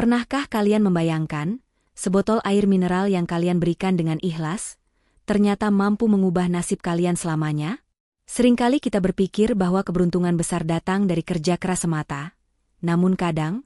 Pernahkah kalian membayangkan, sebotol air mineral yang kalian berikan dengan ikhlas, ternyata mampu mengubah nasib kalian selamanya? Seringkali kita berpikir bahwa keberuntungan besar datang dari kerja keras semata. Namun kadang,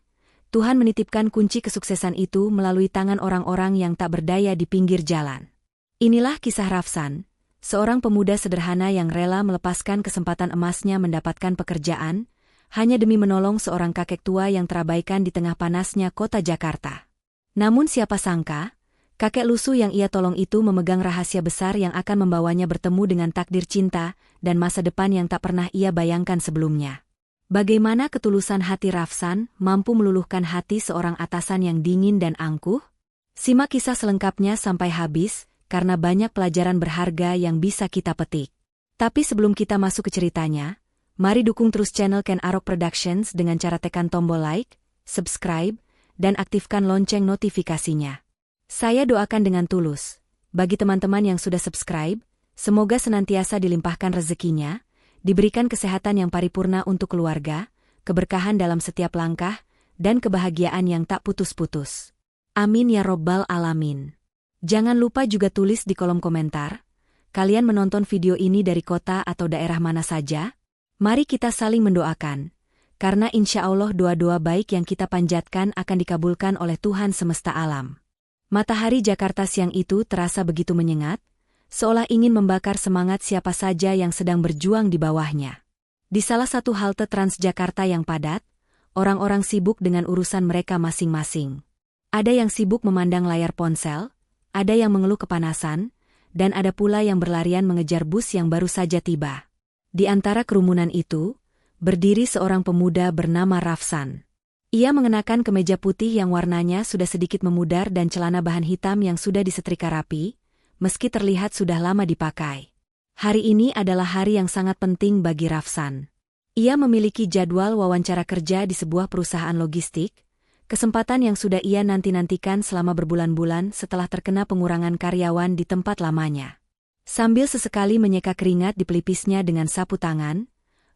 Tuhan menitipkan kunci kesuksesan itu melalui tangan orang-orang yang tak berdaya di pinggir jalan. Inilah kisah Rafsan, seorang pemuda sederhana yang rela melepaskan kesempatan emasnya mendapatkan pekerjaan, hanya demi menolong seorang kakek tua yang terabaikan di tengah panasnya kota Jakarta. Namun siapa sangka, kakek lusuh yang ia tolong itu memegang rahasia besar yang akan membawanya bertemu dengan takdir cinta dan masa depan yang tak pernah ia bayangkan sebelumnya. Bagaimana ketulusan hati Rafsan mampu meluluhkan hati seorang atasan yang dingin dan angkuh? Simak kisah selengkapnya sampai habis, karena banyak pelajaran berharga yang bisa kita petik. Tapi sebelum kita masuk ke ceritanya, mari dukung terus channel Ken Arok Productions dengan cara tekan tombol like, subscribe, dan aktifkan lonceng notifikasinya. Saya doakan dengan tulus, bagi teman-teman yang sudah subscribe, semoga senantiasa dilimpahkan rezekinya, diberikan kesehatan yang paripurna untuk keluarga, keberkahan dalam setiap langkah, dan kebahagiaan yang tak putus-putus. Amin ya robbal alamin. Jangan lupa juga tulis di kolom komentar, kalian menonton video ini dari kota atau daerah mana saja? Mari kita saling mendoakan, karena insya Allah doa-doa baik yang kita panjatkan akan dikabulkan oleh Tuhan semesta alam. Matahari Jakarta siang itu terasa begitu menyengat, seolah ingin membakar semangat siapa saja yang sedang berjuang di bawahnya. Di salah satu halte Transjakarta yang padat, orang-orang sibuk dengan urusan mereka masing-masing. Ada yang sibuk memandang layar ponsel, ada yang mengeluh kepanasan, dan ada pula yang berlarian mengejar bus yang baru saja tiba. Di antara kerumunan itu, berdiri seorang pemuda bernama Rafsan. Ia mengenakan kemeja putih yang warnanya sudah sedikit memudar dan celana bahan hitam yang sudah disetrika rapi, meski terlihat sudah lama dipakai. Hari ini adalah hari yang sangat penting bagi Rafsan. Ia memiliki jadwal wawancara kerja di sebuah perusahaan logistik, kesempatan yang sudah ia nanti-nantikan selama berbulan-bulan setelah terkena pengurangan karyawan di tempat lamanya. Sambil sesekali menyeka keringat di pelipisnya dengan sapu tangan,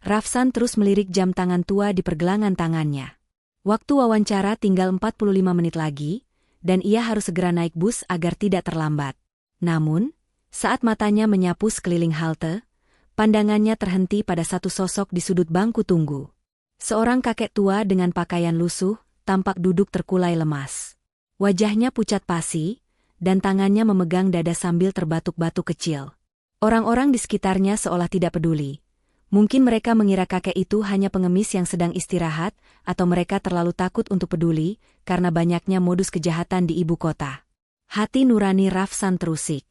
Rafsan terus melirik jam tangan tua di pergelangan tangannya. Waktu wawancara tinggal 45 menit lagi, dan ia harus segera naik bus agar tidak terlambat. Namun, saat matanya menyapu sekeliling halte, pandangannya terhenti pada satu sosok di sudut bangku tunggu. Seorang kakek tua dengan pakaian lusuh, tampak duduk terkulai lemas. Wajahnya pucat pasi, dan tangannya memegang dada sambil terbatuk-batuk kecil. Orang-orang di sekitarnya seolah tidak peduli. Mungkin mereka mengira kakek itu hanya pengemis yang sedang istirahat, atau mereka terlalu takut untuk peduli, karena banyaknya modus kejahatan di ibu kota. Hati nurani Rafsan terusik.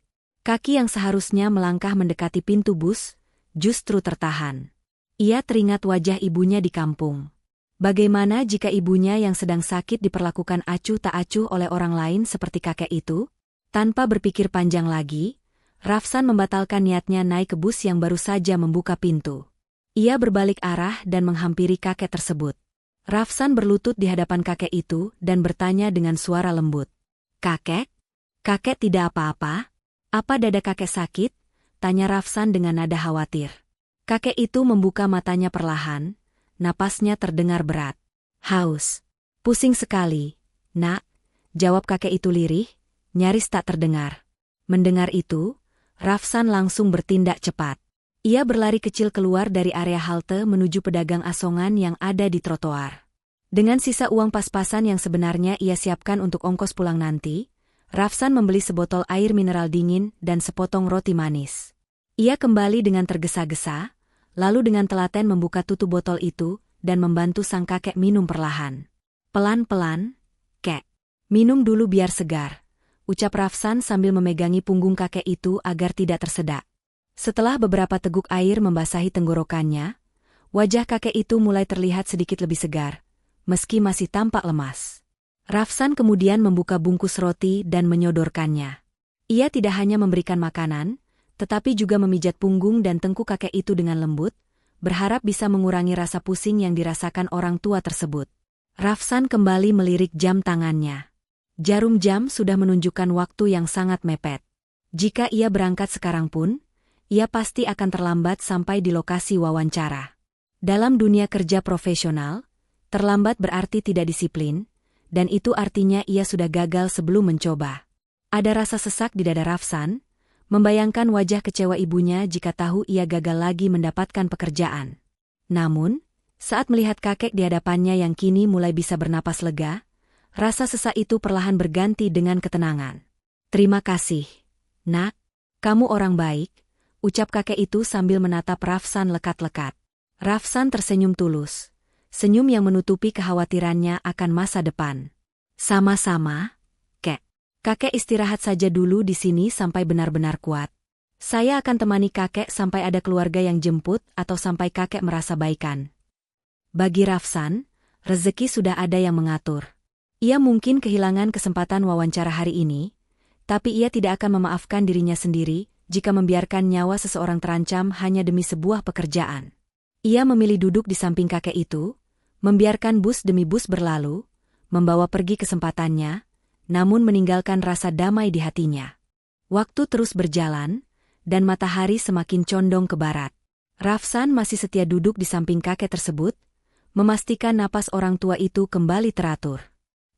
Kaki yang seharusnya melangkah mendekati pintu bus, justru tertahan. Ia teringat wajah ibunya di kampung. Bagaimana jika ibunya yang sedang sakit diperlakukan acuh tak acuh oleh orang lain seperti kakek itu? Tanpa berpikir panjang lagi, Rafsan membatalkan niatnya naik ke bus yang baru saja membuka pintu. Ia berbalik arah dan menghampiri kakek tersebut. Rafsan berlutut di hadapan kakek itu dan bertanya dengan suara lembut. "Kakek? Kakek tidak apa-apa? Apa dada kakek sakit?" tanya Rafsan dengan nada khawatir. Kakek itu membuka matanya perlahan, napasnya terdengar berat. "Haus. Pusing sekali, nak," jawab kakek itu lirih, nyaris tak terdengar. Mendengar itu, Rafsan langsung bertindak cepat. Ia berlari kecil keluar dari area halte menuju pedagang asongan yang ada di trotoar. Dengan sisa uang pas-pasan yang sebenarnya ia siapkan untuk ongkos pulang nanti, Rafsan membeli sebotol air mineral dingin dan sepotong roti manis. Ia kembali dengan tergesa-gesa, lalu dengan telaten membuka tutup botol itu dan membantu sang kakek minum perlahan. "Pelan-pelan, kek. Minum dulu biar segar," ucap Rafsan sambil memegangi punggung kakek itu agar tidak tersedak. Setelah beberapa teguk air membasahi tenggorokannya, wajah kakek itu mulai terlihat sedikit lebih segar, meski masih tampak lemas. Rafsan kemudian membuka bungkus roti dan menyodorkannya. Ia tidak hanya memberikan makanan, tetapi juga memijat punggung dan tengkuk kakek itu dengan lembut, berharap bisa mengurangi rasa pusing yang dirasakan orang tua tersebut. Rafsan kembali melirik jam tangannya. Jarum jam sudah menunjukkan waktu yang sangat mepet. Jika ia berangkat sekarang pun, ia pasti akan terlambat sampai di lokasi wawancara. Dalam dunia kerja profesional, terlambat berarti tidak disiplin, Dan itu artinya ia sudah gagal sebelum mencoba. Ada rasa sesak di dada Rafsan, membayangkan wajah kecewa ibunya jika tahu ia gagal lagi mendapatkan pekerjaan. Namun, saat melihat kakek di hadapannya yang kini mulai bisa bernapas lega, rasa sesak itu perlahan berganti dengan ketenangan. "Terima kasih, Nak. Kamu orang baik," ucap kakek itu sambil menatap Rafsan lekat-lekat. Rafsan tersenyum tulus, senyum yang menutupi kekhawatirannya akan masa depan. "Sama-sama, Kek. Kakek istirahat saja dulu di sini sampai benar-benar kuat. Saya akan temani kakek sampai ada keluarga yang jemput atau sampai kakek merasa baikan." Bagi Rafsan, rezeki sudah ada yang mengatur. Ia mungkin kehilangan kesempatan wawancara hari ini, tapi ia tidak akan memaafkan dirinya sendiri jika membiarkan nyawa seseorang terancam hanya demi sebuah pekerjaan. Ia memilih duduk di samping kakek itu, membiarkan bus demi bus berlalu, membawa pergi kesempatannya, namun meninggalkan rasa damai di hatinya. Waktu terus berjalan, dan matahari semakin condong ke barat. Rafsan masih setia duduk di samping kakek tersebut, memastikan napas orang tua itu kembali teratur.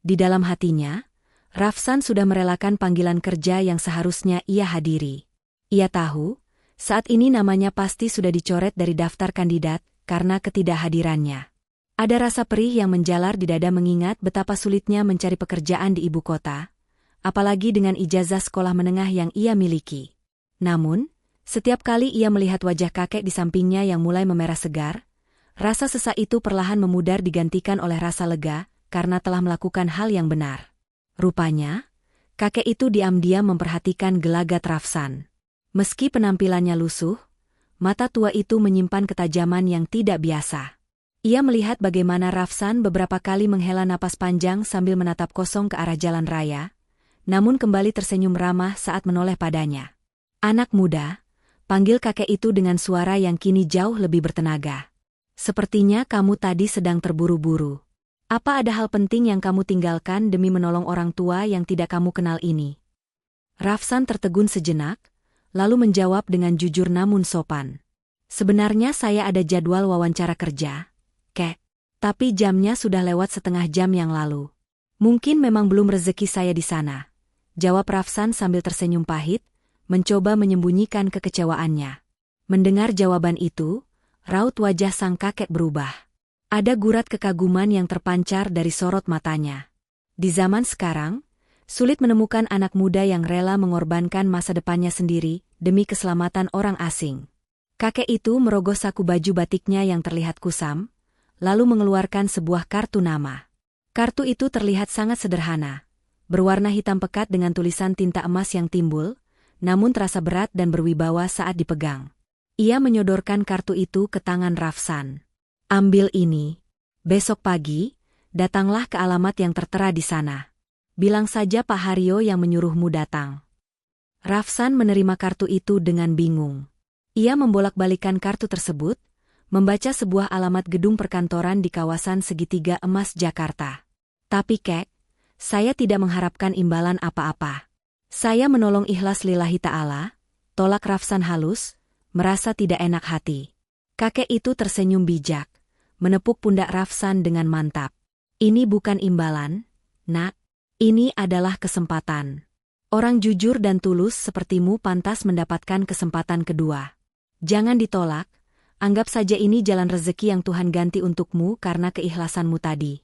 Di dalam hatinya, Rafsan sudah merelakan panggilan kerja yang seharusnya ia hadiri. Ia tahu, saat ini namanya pasti sudah dicoret dari daftar kandidat karena ketidakhadirannya. Ada rasa perih yang menjalar di dada mengingat betapa sulitnya mencari pekerjaan di ibu kota, apalagi dengan ijazah sekolah menengah yang ia miliki. Namun, setiap kali ia melihat wajah kakek di sampingnya yang mulai memerah segar, rasa sesak itu perlahan memudar digantikan oleh rasa lega karena telah melakukan hal yang benar. Rupanya, kakek itu diam-diam memperhatikan gelagat Rafsan. Meski penampilannya lusuh, mata tua itu menyimpan ketajaman yang tidak biasa. Ia melihat bagaimana Rafsan beberapa kali menghela napas panjang sambil menatap kosong ke arah jalan raya, namun kembali tersenyum ramah saat menoleh padanya. "Anak muda," panggil kakek itu dengan suara yang kini jauh lebih bertenaga. "Sepertinya kamu tadi sedang terburu-buru. Apa ada hal penting yang kamu tinggalkan demi menolong orang tua yang tidak kamu kenal ini?" Rafsan tertegun sejenak, lalu menjawab dengan jujur namun sopan. "Sebenarnya saya ada jadwal wawancara kerja, Kek. Tapi jamnya sudah lewat setengah jam yang lalu. Mungkin memang belum rezeki saya di sana," jawab Rafsan sambil tersenyum pahit, mencoba menyembunyikan kekecewaannya. Mendengar jawaban itu, raut wajah sang kakek berubah. Ada gurat kekaguman yang terpancar dari sorot matanya. Di zaman sekarang, sulit menemukan anak muda yang rela mengorbankan masa depannya sendiri demi keselamatan orang asing. Kakek itu merogoh saku baju batiknya yang terlihat kusam, lalu mengeluarkan sebuah kartu nama. Kartu itu terlihat sangat sederhana, berwarna hitam pekat dengan tulisan tinta emas yang timbul, namun terasa berat dan berwibawa saat dipegang. Ia menyodorkan kartu itu ke tangan Rafsan. "Ambil ini. Besok pagi, datanglah ke alamat yang tertera di sana. Bilang saja Pak Haryo yang menyuruhmu datang." Rafsan menerima kartu itu dengan bingung. Ia membolak-balikan kartu tersebut, membaca sebuah alamat gedung perkantoran di kawasan Segitiga Emas Jakarta. "Tapi Kek, saya tidak mengharapkan imbalan apa-apa. Saya menolong ikhlas lillahi ta'ala," tolak Rafsan halus, merasa tidak enak hati. Kakek itu tersenyum bijak, menepuk pundak Rafsan dengan mantap. "Ini bukan imbalan, Nak. Ini adalah kesempatan. Orang jujur dan tulus sepertimu pantas mendapatkan kesempatan kedua. Jangan ditolak, anggap saja ini jalan rezeki yang Tuhan ganti untukmu karena keikhlasanmu tadi."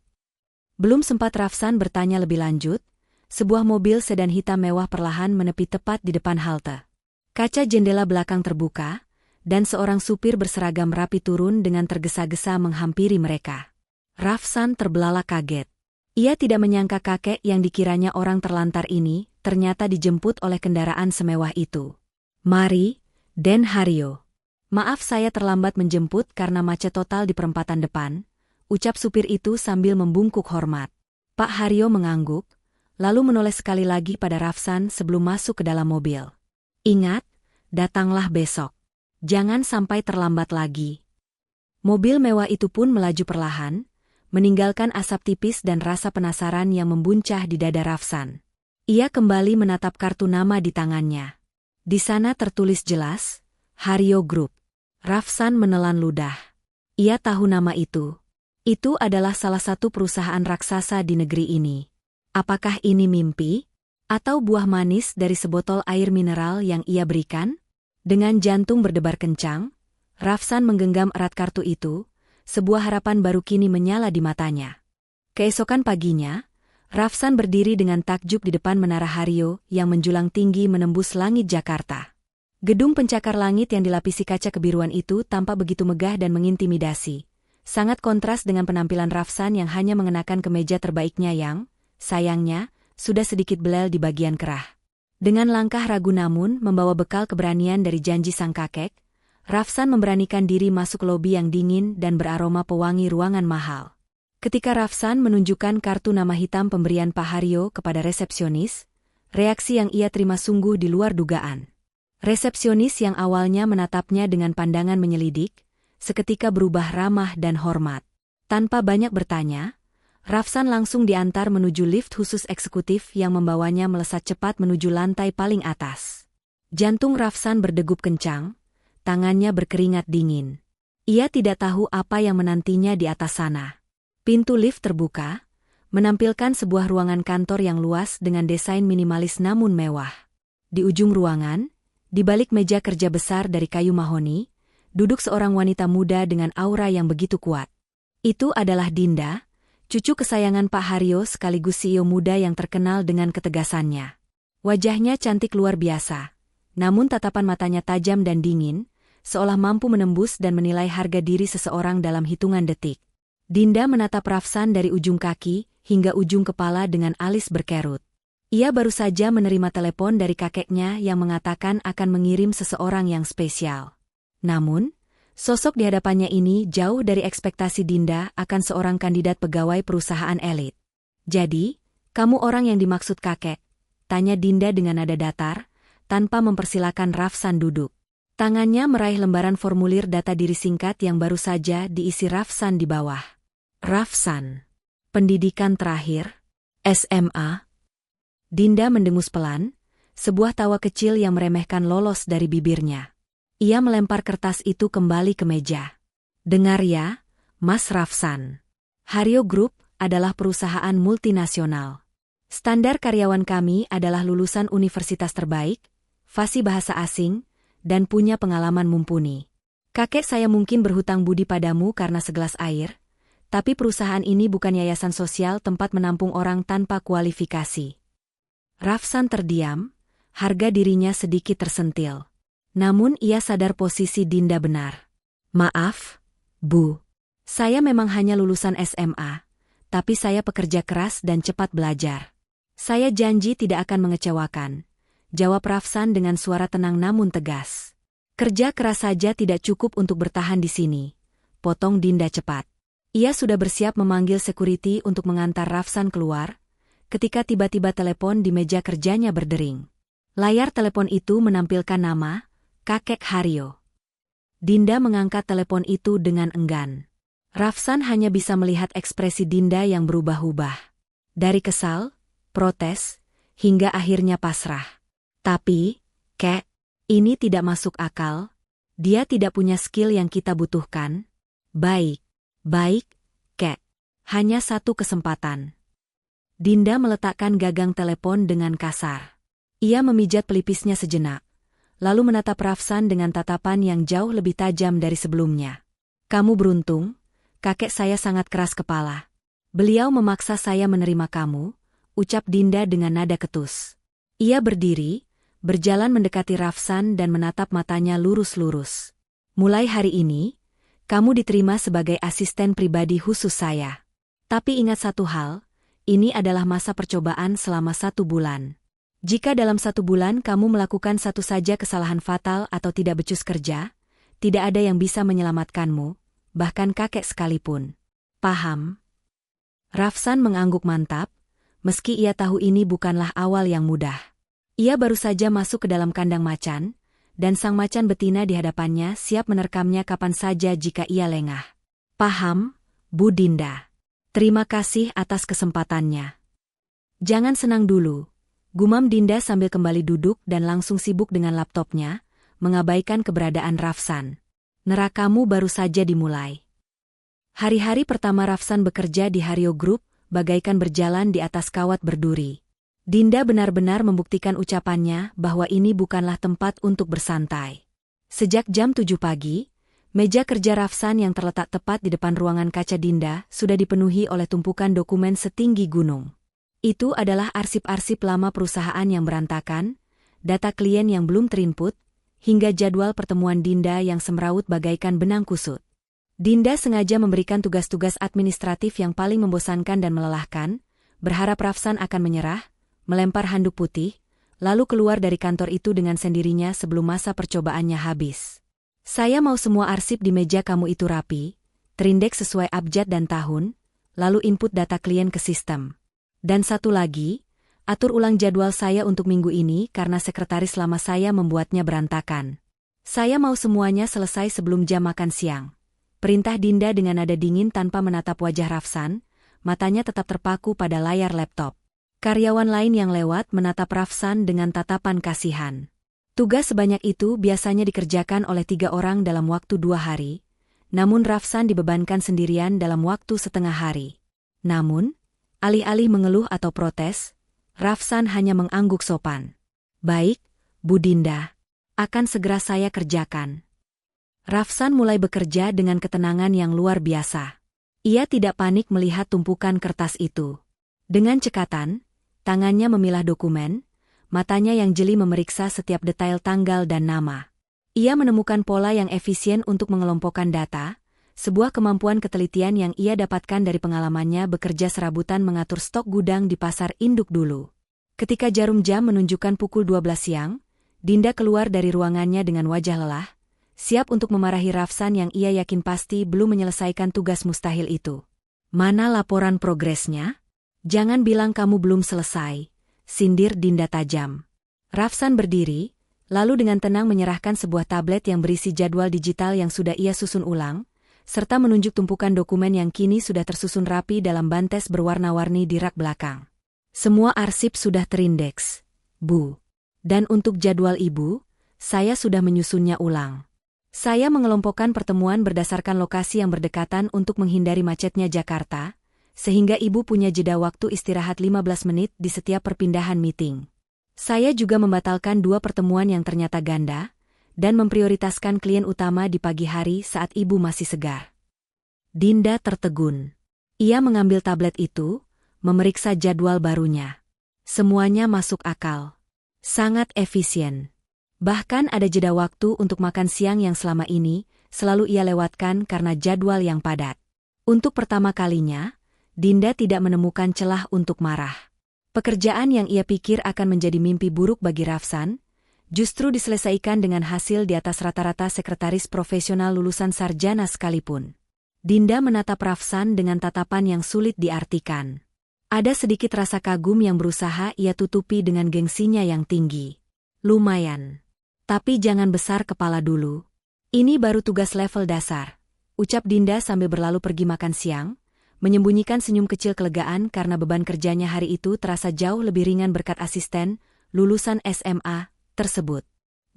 Belum sempat Rafsan bertanya lebih lanjut, sebuah mobil sedan hitam mewah perlahan menepi tepat di depan halte. Kaca jendela belakang terbuka, dan seorang supir berseragam rapi turun dengan tergesa-gesa menghampiri mereka. Rafsan terbelalak kaget. Ia tidak menyangka kakek yang dikiranya orang terlantar ini ternyata dijemput oleh kendaraan semewah itu. "Mari, Den Haryo. Maaf saya terlambat menjemput karena macet total di perempatan depan," ucap supir itu sambil membungkuk hormat. Pak Haryo mengangguk, lalu menoleh sekali lagi pada Rafsan sebelum masuk ke dalam mobil. "Ingat, datanglah besok. Jangan sampai terlambat lagi." Mobil mewah itu pun melaju perlahan, meninggalkan asap tipis dan rasa penasaran yang membuncah di dada Rafsan. Ia kembali menatap kartu nama di tangannya. Di sana tertulis jelas, Haryo Group. Rafsan menelan ludah. Ia tahu nama itu. Itu adalah salah satu perusahaan raksasa di negeri ini. Apakah ini mimpi? Atau buah manis dari sebotol air mineral yang ia berikan? Dengan jantung berdebar kencang, Rafsan menggenggam erat kartu itu, sebuah harapan baru kini menyala di matanya. Keesokan paginya, Rafsan berdiri dengan takjub di depan Menara Hario yang menjulang tinggi menembus langit Jakarta. Gedung pencakar langit yang dilapisi kaca kebiruan itu tampak begitu megah dan mengintimidasi. Sangat kontras dengan penampilan Rafsan yang hanya mengenakan kemeja terbaiknya yang, sayangnya, sudah sedikit belel di bagian kerah. Dengan langkah ragu namun membawa bekal keberanian dari janji sang kakek, Rafsan memberanikan diri masuk lobi yang dingin dan beraroma pewangi ruangan mahal. Ketika Rafsan menunjukkan kartu nama hitam pemberian Pak Hario kepada resepsionis, reaksi yang ia terima sungguh di luar dugaan. Resepsionis yang awalnya menatapnya dengan pandangan menyelidik, seketika berubah ramah dan hormat. Tanpa banyak bertanya, Rafsan langsung diantar menuju lift khusus eksekutif yang membawanya melesat cepat menuju lantai paling atas. Jantung Rafsan berdegup kencang, tangannya berkeringat dingin. Ia tidak tahu apa yang menantinya di atas sana. Pintu lift terbuka, menampilkan sebuah ruangan kantor yang luas dengan desain minimalis namun mewah. Di ujung ruangan, di balik meja kerja besar dari kayu mahoni, duduk seorang wanita muda dengan aura yang begitu kuat. Itu adalah Dinda, cucu kesayangan Pak Hario sekaligus CEO muda yang terkenal dengan ketegasannya. Wajahnya cantik luar biasa, namun tatapan matanya tajam dan dingin, seolah mampu menembus dan menilai harga diri seseorang dalam hitungan detik. Dinda menatap Rafsan dari ujung kaki hingga ujung kepala dengan alis berkerut. Ia baru saja menerima telepon dari kakeknya yang mengatakan akan mengirim seseorang yang spesial. Namun, sosok di hadapannya ini jauh dari ekspektasi Dinda akan seorang kandidat pegawai perusahaan elit. "Jadi, kamu orang yang dimaksud kakek?" tanya Dinda dengan nada datar, tanpa mempersilakan Rafsan duduk. Tangannya meraih lembaran formulir data diri singkat yang baru saja diisi Rafsan di bawah. Rafsan. Pendidikan terakhir? SMA? Dinda mendengus pelan, sebuah tawa kecil yang meremehkan lolos dari bibirnya. Ia melempar kertas itu kembali ke meja. "Dengar ya, Mas Rafsan. Hario Group adalah perusahaan multinasional. Standar karyawan kami adalah lulusan universitas terbaik, fasih bahasa asing, dan punya pengalaman mumpuni. Kakek saya mungkin berhutang budi padamu karena segelas air, tapi perusahaan ini bukan yayasan sosial tempat menampung orang tanpa kualifikasi." Rafsan terdiam, harga dirinya sedikit tersentil. Namun ia sadar posisi Dinda benar. "Maaf, Bu. Saya memang hanya lulusan SMA, tapi saya pekerja keras dan cepat belajar. Saya janji tidak akan mengecewakan," jawab Rafsan dengan suara tenang namun tegas. "Kerja keras saja tidak cukup untuk bertahan di sini," potong Dinda cepat. Ia sudah bersiap memanggil security untuk mengantar Rafsan keluar, ketika tiba-tiba telepon di meja kerjanya berdering. Layar telepon itu menampilkan nama, Kakek Hario. Dinda mengangkat telepon itu dengan enggan. Rafsan hanya bisa melihat ekspresi Dinda yang berubah-ubah. Dari kesal, protes, hingga akhirnya pasrah. "Tapi, Kek, ini tidak masuk akal. Dia tidak punya skill yang kita butuhkan." Baik, Kek. Hanya satu kesempatan." Dinda meletakkan gagang telepon dengan kasar. Ia memijat pelipisnya sejenak, lalu menatap Rafsan dengan tatapan yang jauh lebih tajam dari sebelumnya. "Kamu beruntung, kakek saya sangat keras kepala. Beliau memaksa saya menerima kamu," ucap Dinda dengan nada ketus. Ia berdiri, berjalan mendekati Rafsan dan menatap matanya lurus-lurus. "Mulai hari ini, kamu diterima sebagai asisten pribadi khusus saya. Tapi ingat satu hal, ini adalah masa percobaan selama 1 bulan. Jika dalam 1 bulan kamu melakukan satu saja kesalahan fatal atau tidak becus kerja, tidak ada yang bisa menyelamatkanmu, bahkan kakek sekalipun. Paham?" Rafsan mengangguk mantap, meski ia tahu ini bukanlah awal yang mudah. Ia baru saja masuk ke dalam kandang macan, dan sang macan betina di hadapannya siap menerkamnya kapan saja jika ia lengah. "Paham, Bu Dinda. Terima kasih atas kesempatannya." "Jangan senang dulu," gumam Dinda sambil kembali duduk dan langsung sibuk dengan laptopnya, mengabaikan keberadaan Rafsan. "Nerakamu baru saja dimulai." Hari-hari pertama Rafsan bekerja di Hario Group, bagaikan berjalan di atas kawat berduri. Dinda benar-benar membuktikan ucapannya bahwa ini bukanlah tempat untuk bersantai. Sejak jam 7 pagi, meja kerja Rafsan yang terletak tepat di depan ruangan kaca Dinda sudah dipenuhi oleh tumpukan dokumen setinggi gunung. Itu adalah arsip-arsip lama perusahaan yang berantakan, data klien yang belum terinput, hingga jadwal pertemuan Dinda yang semrawut bagaikan benang kusut. Dinda sengaja memberikan tugas-tugas administratif yang paling membosankan dan melelahkan, berharap Rafsan akan menyerah, melempar handuk putih, lalu keluar dari kantor itu dengan sendirinya sebelum masa percobaannya habis. Saya mau semua arsip di meja kamu itu rapi, terindeks sesuai abjad dan tahun, lalu input data klien ke sistem. Dan satu lagi, atur ulang jadwal saya untuk minggu ini karena sekretaris lama saya membuatnya berantakan. Saya mau semuanya selesai sebelum jam makan siang. Perintah Dinda dengan nada dingin tanpa menatap wajah Rafsan, matanya tetap terpaku pada layar laptop. Karyawan lain yang lewat menatap Rafsan dengan tatapan kasihan. Tugas sebanyak itu biasanya dikerjakan oleh 3 orang dalam waktu 2 hari, namun Rafsan dibebankan sendirian dalam waktu setengah hari. Namun, alih-alih mengeluh atau protes, Rafsan hanya mengangguk sopan. Baik, Bu Dinda, akan segera saya kerjakan. Rafsan mulai bekerja dengan ketenangan yang luar biasa. Ia tidak panik melihat tumpukan kertas itu. Dengan cekatan, tangannya memilah dokumen, matanya yang jeli memeriksa setiap detail tanggal dan nama. Ia menemukan pola yang efisien untuk mengelompokkan data, sebuah kemampuan ketelitian yang ia dapatkan dari pengalamannya bekerja serabutan mengatur stok gudang di pasar induk dulu. Ketika jarum jam menunjukkan pukul 12 siang, Dinda keluar dari ruangannya dengan wajah lelah, siap untuk memarahi Rafsan yang ia yakin pasti belum menyelesaikan tugas mustahil itu. Mana laporan progresnya? Jangan bilang kamu belum selesai, sindir Dinda tajam. Rafsan berdiri, lalu dengan tenang menyerahkan sebuah tablet yang berisi jadwal digital yang sudah ia susun ulang, serta menunjuk tumpukan dokumen yang kini sudah tersusun rapi dalam bantes berwarna-warni di rak belakang. Semua arsip sudah terindeks, Bu. Dan untuk jadwal Ibu, saya sudah menyusunnya ulang. Saya mengelompokkan pertemuan berdasarkan lokasi yang berdekatan untuk menghindari macetnya Jakarta, sehingga Ibu punya jeda waktu istirahat 15 menit di setiap perpindahan meeting. Saya juga membatalkan 2 pertemuan yang ternyata ganda, dan memprioritaskan klien utama di pagi hari saat Ibu masih segar. Dinda tertegun. Ia mengambil tablet itu, memeriksa jadwal barunya. Semuanya masuk akal. Sangat efisien. Bahkan ada jeda waktu untuk makan siang yang selama ini selalu ia lewatkan karena jadwal yang padat. Untuk pertama kalinya, Dinda tidak menemukan celah untuk marah. Pekerjaan yang ia pikir akan menjadi mimpi buruk bagi Rafsan, justru diselesaikan dengan hasil di atas rata-rata sekretaris profesional lulusan sarjana sekalipun. Dinda menatap Rafsan dengan tatapan yang sulit diartikan. Ada sedikit rasa kagum yang berusaha ia tutupi dengan gengsinya yang tinggi. Lumayan. Tapi jangan besar kepala dulu. Ini baru tugas level dasar, ucap Dinda sambil berlalu pergi makan siang, menyembunyikan senyum kecil kelegaan karena beban kerjanya hari itu terasa jauh lebih ringan berkat asisten, lulusan SMA, tersebut.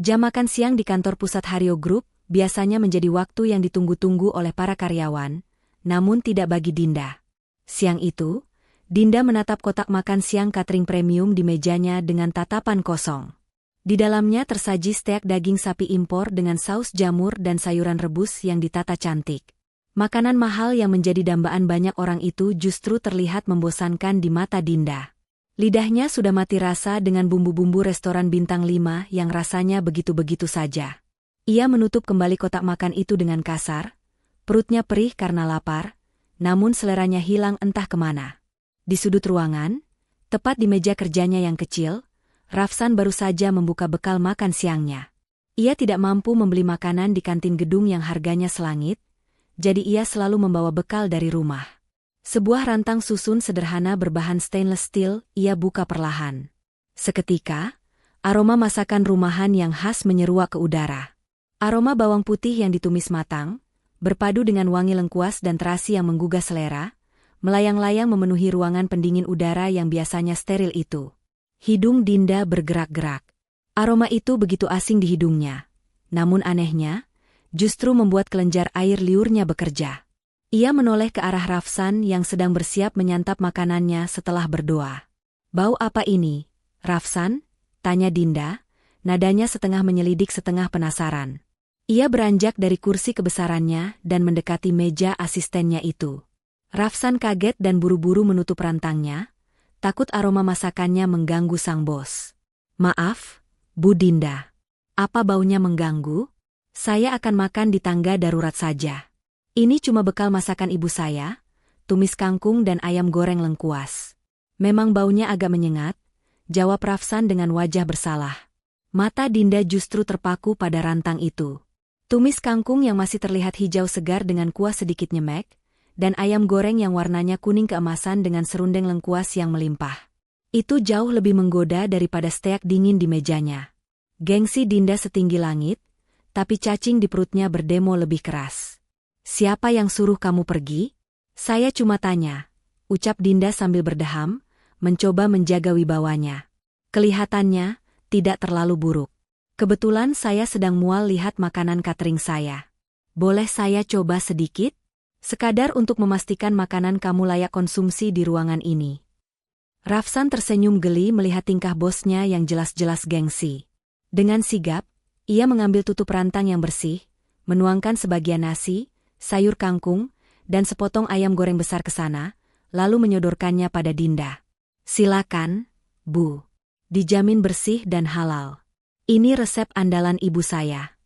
Jam makan siang di kantor pusat Hario Group biasanya menjadi waktu yang ditunggu-tunggu oleh para karyawan, namun tidak bagi Dinda. Siang itu, Dinda menatap kotak makan siang catering premium di mejanya dengan tatapan kosong. Di dalamnya tersaji steak daging sapi impor dengan saus jamur dan sayuran rebus yang ditata cantik. Makanan mahal yang menjadi dambaan banyak orang itu justru terlihat membosankan di mata Dinda. Lidahnya sudah mati rasa dengan bumbu-bumbu restoran bintang 5 yang rasanya begitu-begitu saja. Ia menutup kembali kotak makan itu dengan kasar, perutnya perih karena lapar, namun seleranya hilang entah kemana. Di sudut ruangan, tepat di meja kerjanya yang kecil, Rafsan baru saja membuka bekal makan siangnya. Ia tidak mampu membeli makanan di kantin gedung yang harganya selangit, jadi ia selalu membawa bekal dari rumah. Sebuah rantang susun sederhana berbahan stainless steel ia buka perlahan. Seketika, aroma masakan rumahan yang khas menyeruak ke udara. Aroma bawang putih yang ditumis matang, berpadu dengan wangi lengkuas dan terasi yang menggugah selera, melayang-layang memenuhi ruangan pendingin udara yang biasanya steril itu. Hidung Dinda bergerak-gerak. Aroma itu begitu asing di hidungnya. Namun anehnya, justru membuat kelenjar air liurnya bekerja. Ia menoleh ke arah Rafsan yang sedang bersiap menyantap makanannya setelah berdoa. Bau apa ini, Rafsan? Tanya Dinda, nadanya setengah menyelidik setengah penasaran. Ia beranjak dari kursi kebesarannya dan mendekati meja asistennya itu. Rafsan kaget dan buru-buru menutup rantangnya, takut aroma masakannya mengganggu sang bos. Maaf, Bu Dinda. Apa baunya mengganggu? Saya akan makan di tangga darurat saja. Ini cuma bekal masakan ibu saya, tumis kangkung dan ayam goreng lengkuas. Memang baunya agak menyengat, jawab Rafsan dengan wajah bersalah. Mata Dinda justru terpaku pada rantang itu. Tumis kangkung yang masih terlihat hijau segar dengan kuah sedikit nyemek, dan ayam goreng yang warnanya kuning keemasan dengan serundeng lengkuas yang melimpah. Itu jauh lebih menggoda daripada steak dingin di mejanya. Gengsi Dinda setinggi langit, tapi cacing di perutnya berdemo lebih keras. Siapa yang suruh kamu pergi? Saya cuma tanya, ucap Dinda sambil berdeham, mencoba menjaga wibawanya. Kelihatannya tidak terlalu buruk. Kebetulan saya sedang mual lihat makanan catering saya. Boleh saya coba sedikit? Sekadar untuk memastikan makanan kamu layak konsumsi di ruangan ini. Rafsan tersenyum geli melihat tingkah bosnya yang jelas-jelas gengsi. Dengan sigap, ia mengambil tutup rantang yang bersih, menuangkan sebagian nasi, sayur kangkung, dan sepotong ayam goreng besar ke sana, lalu menyodorkannya pada Dinda. Silakan, Bu. Dijamin bersih dan halal. Ini resep andalan ibu saya.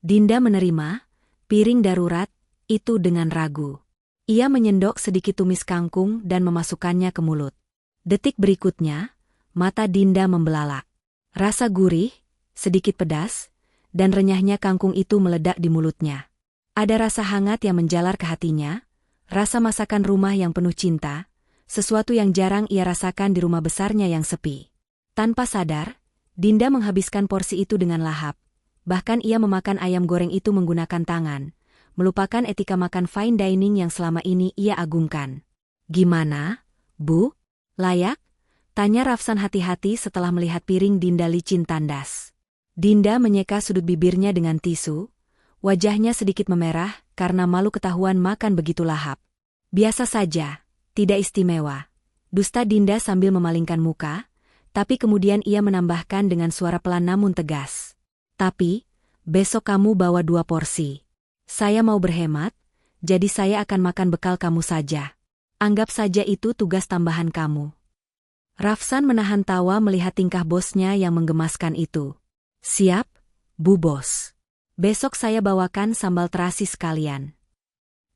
Dinda menerima piring darurat itu dengan ragu. Ia menyendok sedikit tumis kangkung dan memasukkannya ke mulut. Detik berikutnya, mata Dinda membelalak. Rasa gurih, sedikit pedas, dan renyahnya kangkung itu meledak di mulutnya. Ada rasa hangat yang menjalar ke hatinya, rasa masakan rumah yang penuh cinta, sesuatu yang jarang ia rasakan di rumah besarnya yang sepi. Tanpa sadar, Dinda menghabiskan porsi itu dengan lahap. Bahkan ia memakan ayam goreng itu menggunakan tangan, melupakan etika makan fine dining yang selama ini ia agungkan. Gimana, Bu? Layak? Tanya Rafsan hati-hati setelah melihat piring Dinda licin tandas. Dinda menyeka sudut bibirnya dengan tisu, wajahnya sedikit memerah karena malu ketahuan makan begitu lahap. Biasa saja, tidak istimewa. Dusta Dinda sambil memalingkan muka, tapi kemudian ia menambahkan dengan suara pelan namun tegas. Tapi, besok kamu bawa 2 porsi. Saya mau berhemat, jadi saya akan makan bekal kamu saja. Anggap saja itu tugas tambahan kamu. Rafsan menahan tawa melihat tingkah bosnya yang menggemaskan itu. Siap, Bu Bos. Besok saya bawakan sambal terasi sekalian.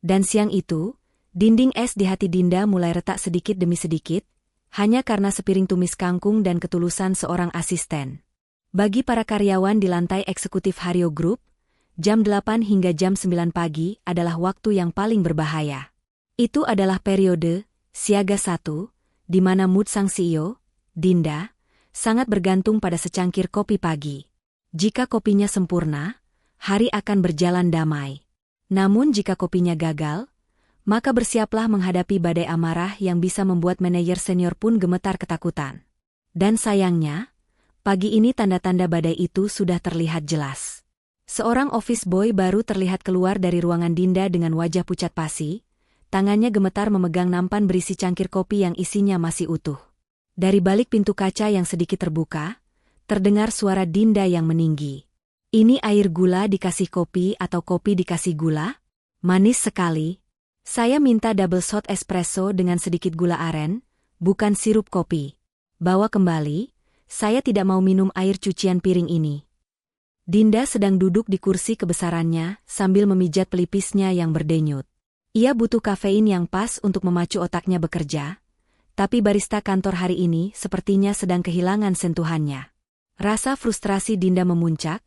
Dan siang itu, dinding es di hati Dinda mulai retak sedikit demi sedikit, hanya karena sepiring tumis kangkung dan ketulusan seorang asisten. Bagi para karyawan di lantai eksekutif Haryo Group, jam 8 hingga jam 9 pagi adalah waktu yang paling berbahaya. Itu adalah periode siaga 1, di mana mood sang CEO, Dinda, sangat bergantung pada secangkir kopi pagi. Jika kopinya sempurna, hari akan berjalan damai. Namun jika kopinya gagal, maka bersiaplah menghadapi badai amarah yang bisa membuat manajer senior pun gemetar ketakutan. Dan sayangnya, pagi ini tanda-tanda badai itu sudah terlihat jelas. Seorang office boy baru terlihat keluar dari ruangan Dinda dengan wajah pucat pasi, tangannya gemetar memegang nampan berisi cangkir kopi yang isinya masih utuh. Dari balik pintu kaca yang sedikit terbuka, terdengar suara Dinda yang meninggi. Ini air gula dikasih kopi atau kopi dikasih gula? Manis sekali. Saya minta double shot espresso dengan sedikit gula aren, bukan sirup kopi. Bawa kembali, saya tidak mau minum air cucian piring ini. Dinda sedang duduk di kursi kebesarannya sambil memijat pelipisnya yang berdenyut. Ia butuh kafein yang pas untuk memacu otaknya bekerja, tapi barista kantor hari ini sepertinya sedang kehilangan sentuhannya. Rasa frustrasi Dinda memuncak,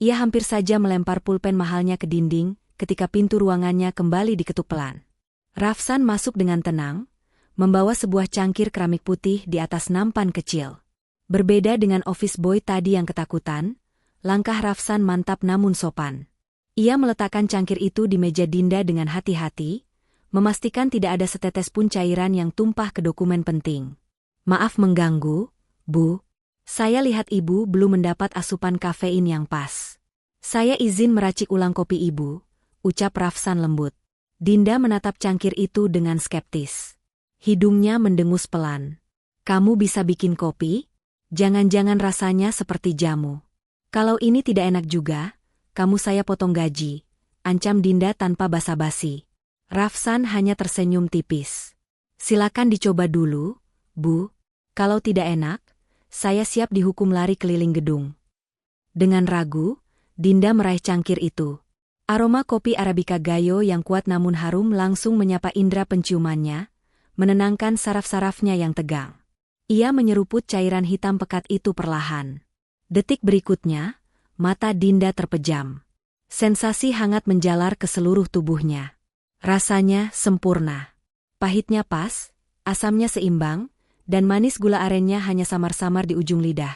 ia hampir saja melempar pulpen mahalnya ke dinding ketika pintu ruangannya kembali diketuk pelan. Rafsan masuk dengan tenang, membawa sebuah cangkir keramik putih di atas nampan kecil. Berbeda dengan office boy tadi yang ketakutan, langkah Rafsan mantap namun sopan. Ia meletakkan cangkir itu di meja Dinda dengan hati-hati, memastikan tidak ada setetes pun cairan yang tumpah ke dokumen penting. Maaf mengganggu, Bu. Saya lihat Ibu belum mendapat asupan kafein yang pas. Saya izin meracik ulang kopi Ibu, ucap Rafsan lembut. Dinda menatap cangkir itu dengan skeptis. Hidungnya mendengus pelan. Kamu bisa bikin kopi? Jangan-jangan rasanya seperti jamu. Kalau ini tidak enak juga, kamu saya potong gaji, ancam Dinda tanpa basa-basi. Rafsan hanya tersenyum tipis. Silakan dicoba dulu, Bu. Kalau tidak enak, saya siap dihukum lari keliling gedung. Dengan ragu, Dinda meraih cangkir itu. Aroma kopi Arabica Gayo yang kuat namun harum langsung menyapa indera penciumannya, menenangkan saraf-sarafnya yang tegang. Ia menyeruput cairan hitam pekat itu perlahan. Detik berikutnya, mata Dinda terpejam. Sensasi hangat menjalar ke seluruh tubuhnya. Rasanya sempurna. Pahitnya pas, asamnya seimbang, dan manis gula arennya hanya samar-samar di ujung lidah.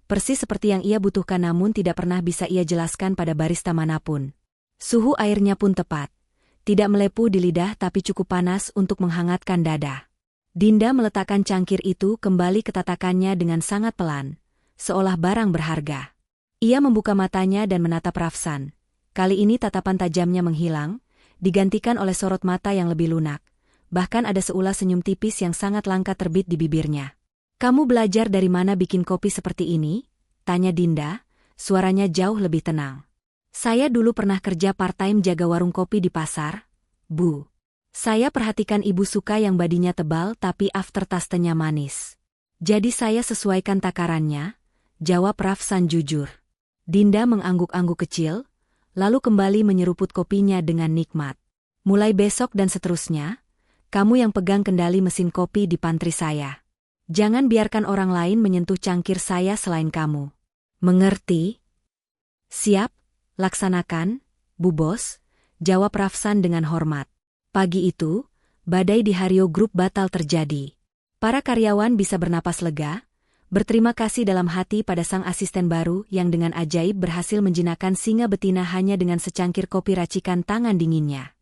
Persis seperti yang ia butuhkan namun tidak pernah bisa ia jelaskan pada barista manapun. Suhu airnya pun tepat. Tidak melepuh di lidah tapi cukup panas untuk menghangatkan dada. Dinda meletakkan cangkir itu kembali ke tatakannya dengan sangat pelan, seolah barang berharga. Ia membuka matanya dan menatap Rafsan. Kali ini tatapan tajamnya menghilang, digantikan oleh sorot mata yang lebih lunak. Bahkan ada seulas senyum tipis yang sangat langka terbit di bibirnya. Kamu belajar dari mana bikin kopi seperti ini? Tanya Dinda, suaranya jauh lebih tenang. Saya dulu pernah kerja part-time jaga warung kopi di pasar, Bu. Saya perhatikan ibu suka yang badinya tebal tapi aftertaste-nya manis. Jadi saya sesuaikan takarannya, jawab Rafsan jujur. Dinda mengangguk-angguk kecil, lalu kembali menyeruput kopinya dengan nikmat. Mulai besok dan seterusnya, kamu yang pegang kendali mesin kopi di pantry saya. Jangan biarkan orang lain menyentuh cangkir saya selain kamu. Mengerti? Siap. Laksanakan, Bu Bos, jawab Rafsan dengan hormat. Pagi itu, badai di Hario Group batal terjadi. Para karyawan bisa bernapas lega, berterima kasih dalam hati pada sang asisten baru yang dengan ajaib berhasil menjinakkan singa betina hanya dengan secangkir kopi racikan tangan dinginnya.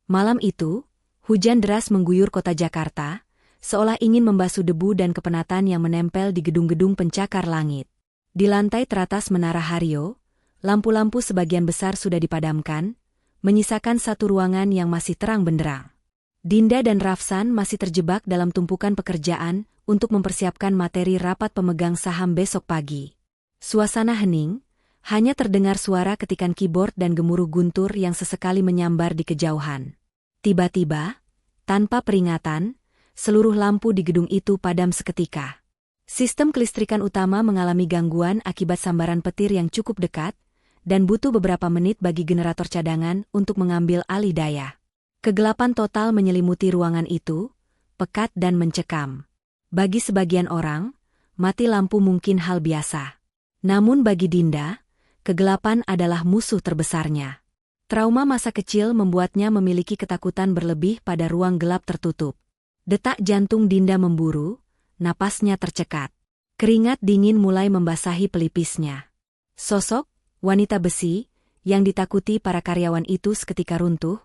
Malam itu, hujan deras mengguyur kota Jakarta, seolah ingin membasuh debu dan kepenatan yang menempel di gedung-gedung pencakar langit. Di lantai teratas Menara Hario, lampu-lampu sebagian besar sudah dipadamkan, menyisakan satu ruangan yang masih terang benderang. Dinda dan Rafsan masih terjebak dalam tumpukan pekerjaan untuk mempersiapkan materi rapat pemegang saham besok pagi. Suasana hening, hanya terdengar suara ketikan keyboard dan gemuruh guntur yang sesekali menyambar di kejauhan. Tiba-tiba, tanpa peringatan, seluruh lampu di gedung itu padam seketika. Sistem kelistrikan utama mengalami gangguan akibat sambaran petir yang cukup dekat, dan butuh beberapa menit bagi generator cadangan untuk mengambil alih daya. Kegelapan total menyelimuti ruangan itu, pekat dan mencekam. Bagi sebagian orang, mati lampu mungkin hal biasa. Namun bagi Dinda, kegelapan adalah musuh terbesarnya. Trauma masa kecil membuatnya memiliki ketakutan berlebih pada ruang gelap tertutup. Detak jantung Dinda memburu, napasnya tercekat. Keringat dingin mulai membasahi pelipisnya. Sosok wanita besi, yang ditakuti para karyawan itu seketika runtuh,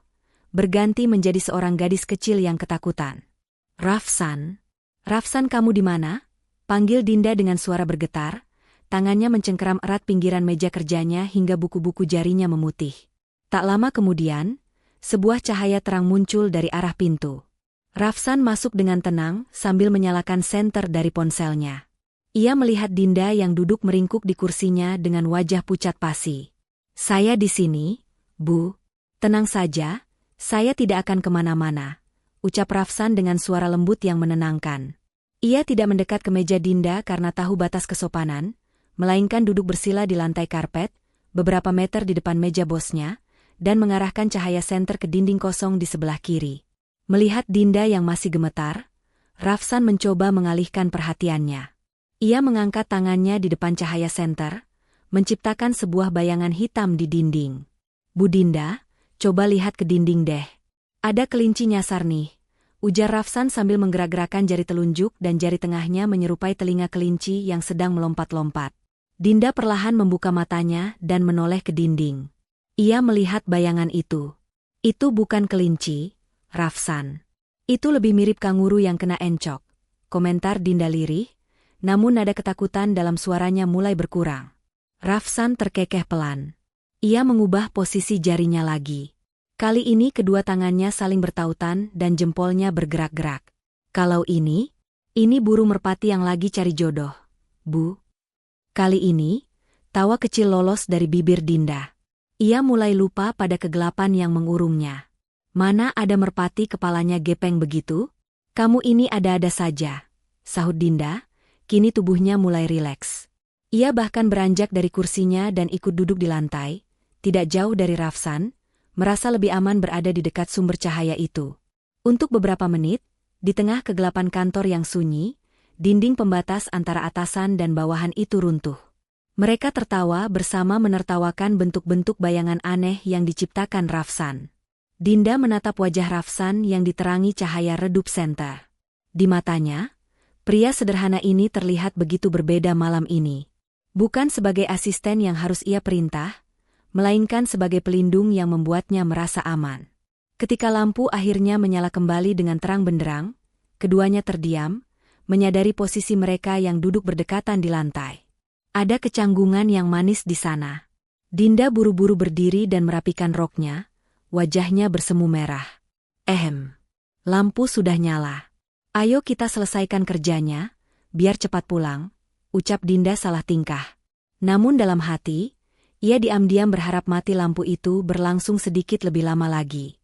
berganti menjadi seorang gadis kecil yang ketakutan. Rafsan? Rafsan kamu di mana? Panggil Dinda dengan suara bergetar, tangannya mencengkeram erat pinggiran meja kerjanya hingga buku-buku jarinya memutih. Tak lama kemudian, sebuah cahaya terang muncul dari arah pintu. Rafsan masuk dengan tenang sambil menyalakan senter dari ponselnya. Ia melihat Dinda yang duduk meringkuk di kursinya dengan wajah pucat pasi. Saya di sini, Bu. Tenang saja, saya tidak akan kemana-mana, ucap Rafsan dengan suara lembut yang menenangkan. Ia tidak mendekat ke meja Dinda karena tahu batas kesopanan, melainkan duduk bersila di lantai karpet, beberapa meter di depan meja bosnya, dan mengarahkan cahaya senter ke dinding kosong di sebelah kiri. Melihat Dinda yang masih gemetar, Rafsan mencoba mengalihkan perhatiannya. Ia mengangkat tangannya di depan cahaya senter, menciptakan sebuah bayangan hitam di dinding. Bu Dinda, coba lihat ke dinding deh. Ada kelinci nyasar nih, ujar Rafsan sambil menggerak-gerakkan jari telunjuk dan jari tengahnya menyerupai telinga kelinci yang sedang melompat-lompat. Dinda perlahan membuka matanya dan menoleh ke dinding. Ia melihat bayangan itu. Itu bukan kelinci, Rafsan. Itu lebih mirip kanguru yang kena encok, komentar Dinda lirih. Namun nada ketakutan dalam suaranya mulai berkurang. Rafsan terkekeh pelan. Ia mengubah posisi jarinya lagi. Kali ini kedua tangannya saling bertautan dan jempolnya bergerak-gerak. Kalau ini burung merpati yang lagi cari jodoh, Bu. Kali ini, tawa kecil lolos dari bibir Dinda. Ia mulai lupa pada kegelapan yang mengurungnya. Mana ada merpati kepalanya gepeng begitu? Kamu ini ada-ada saja, sahut Dinda. Kini tubuhnya mulai rileks. Ia bahkan beranjak dari kursinya dan ikut duduk di lantai, tidak jauh dari Rafsan, merasa lebih aman berada di dekat sumber cahaya itu. Untuk beberapa menit, di tengah kegelapan kantor yang sunyi, dinding pembatas antara atasan dan bawahan itu runtuh. Mereka tertawa bersama menertawakan bentuk-bentuk bayangan aneh yang diciptakan Rafsan. Dinda menatap wajah Rafsan yang diterangi cahaya redup senter. Di matanya, pria sederhana ini terlihat begitu berbeda malam ini. Bukan sebagai asisten yang harus ia perintah, melainkan sebagai pelindung yang membuatnya merasa aman. Ketika lampu akhirnya menyala kembali dengan terang benderang, keduanya terdiam, menyadari posisi mereka yang duduk berdekatan di lantai. Ada kecanggungan yang manis di sana. Dinda buru-buru berdiri dan merapikan roknya, wajahnya bersemu merah. Lampu sudah nyala. Ayo kita selesaikan kerjanya, biar cepat pulang, ucap Dinda salah tingkah. Namun dalam hati, ia diam-diam berharap mati lampu itu berlangsung sedikit lebih lama lagi.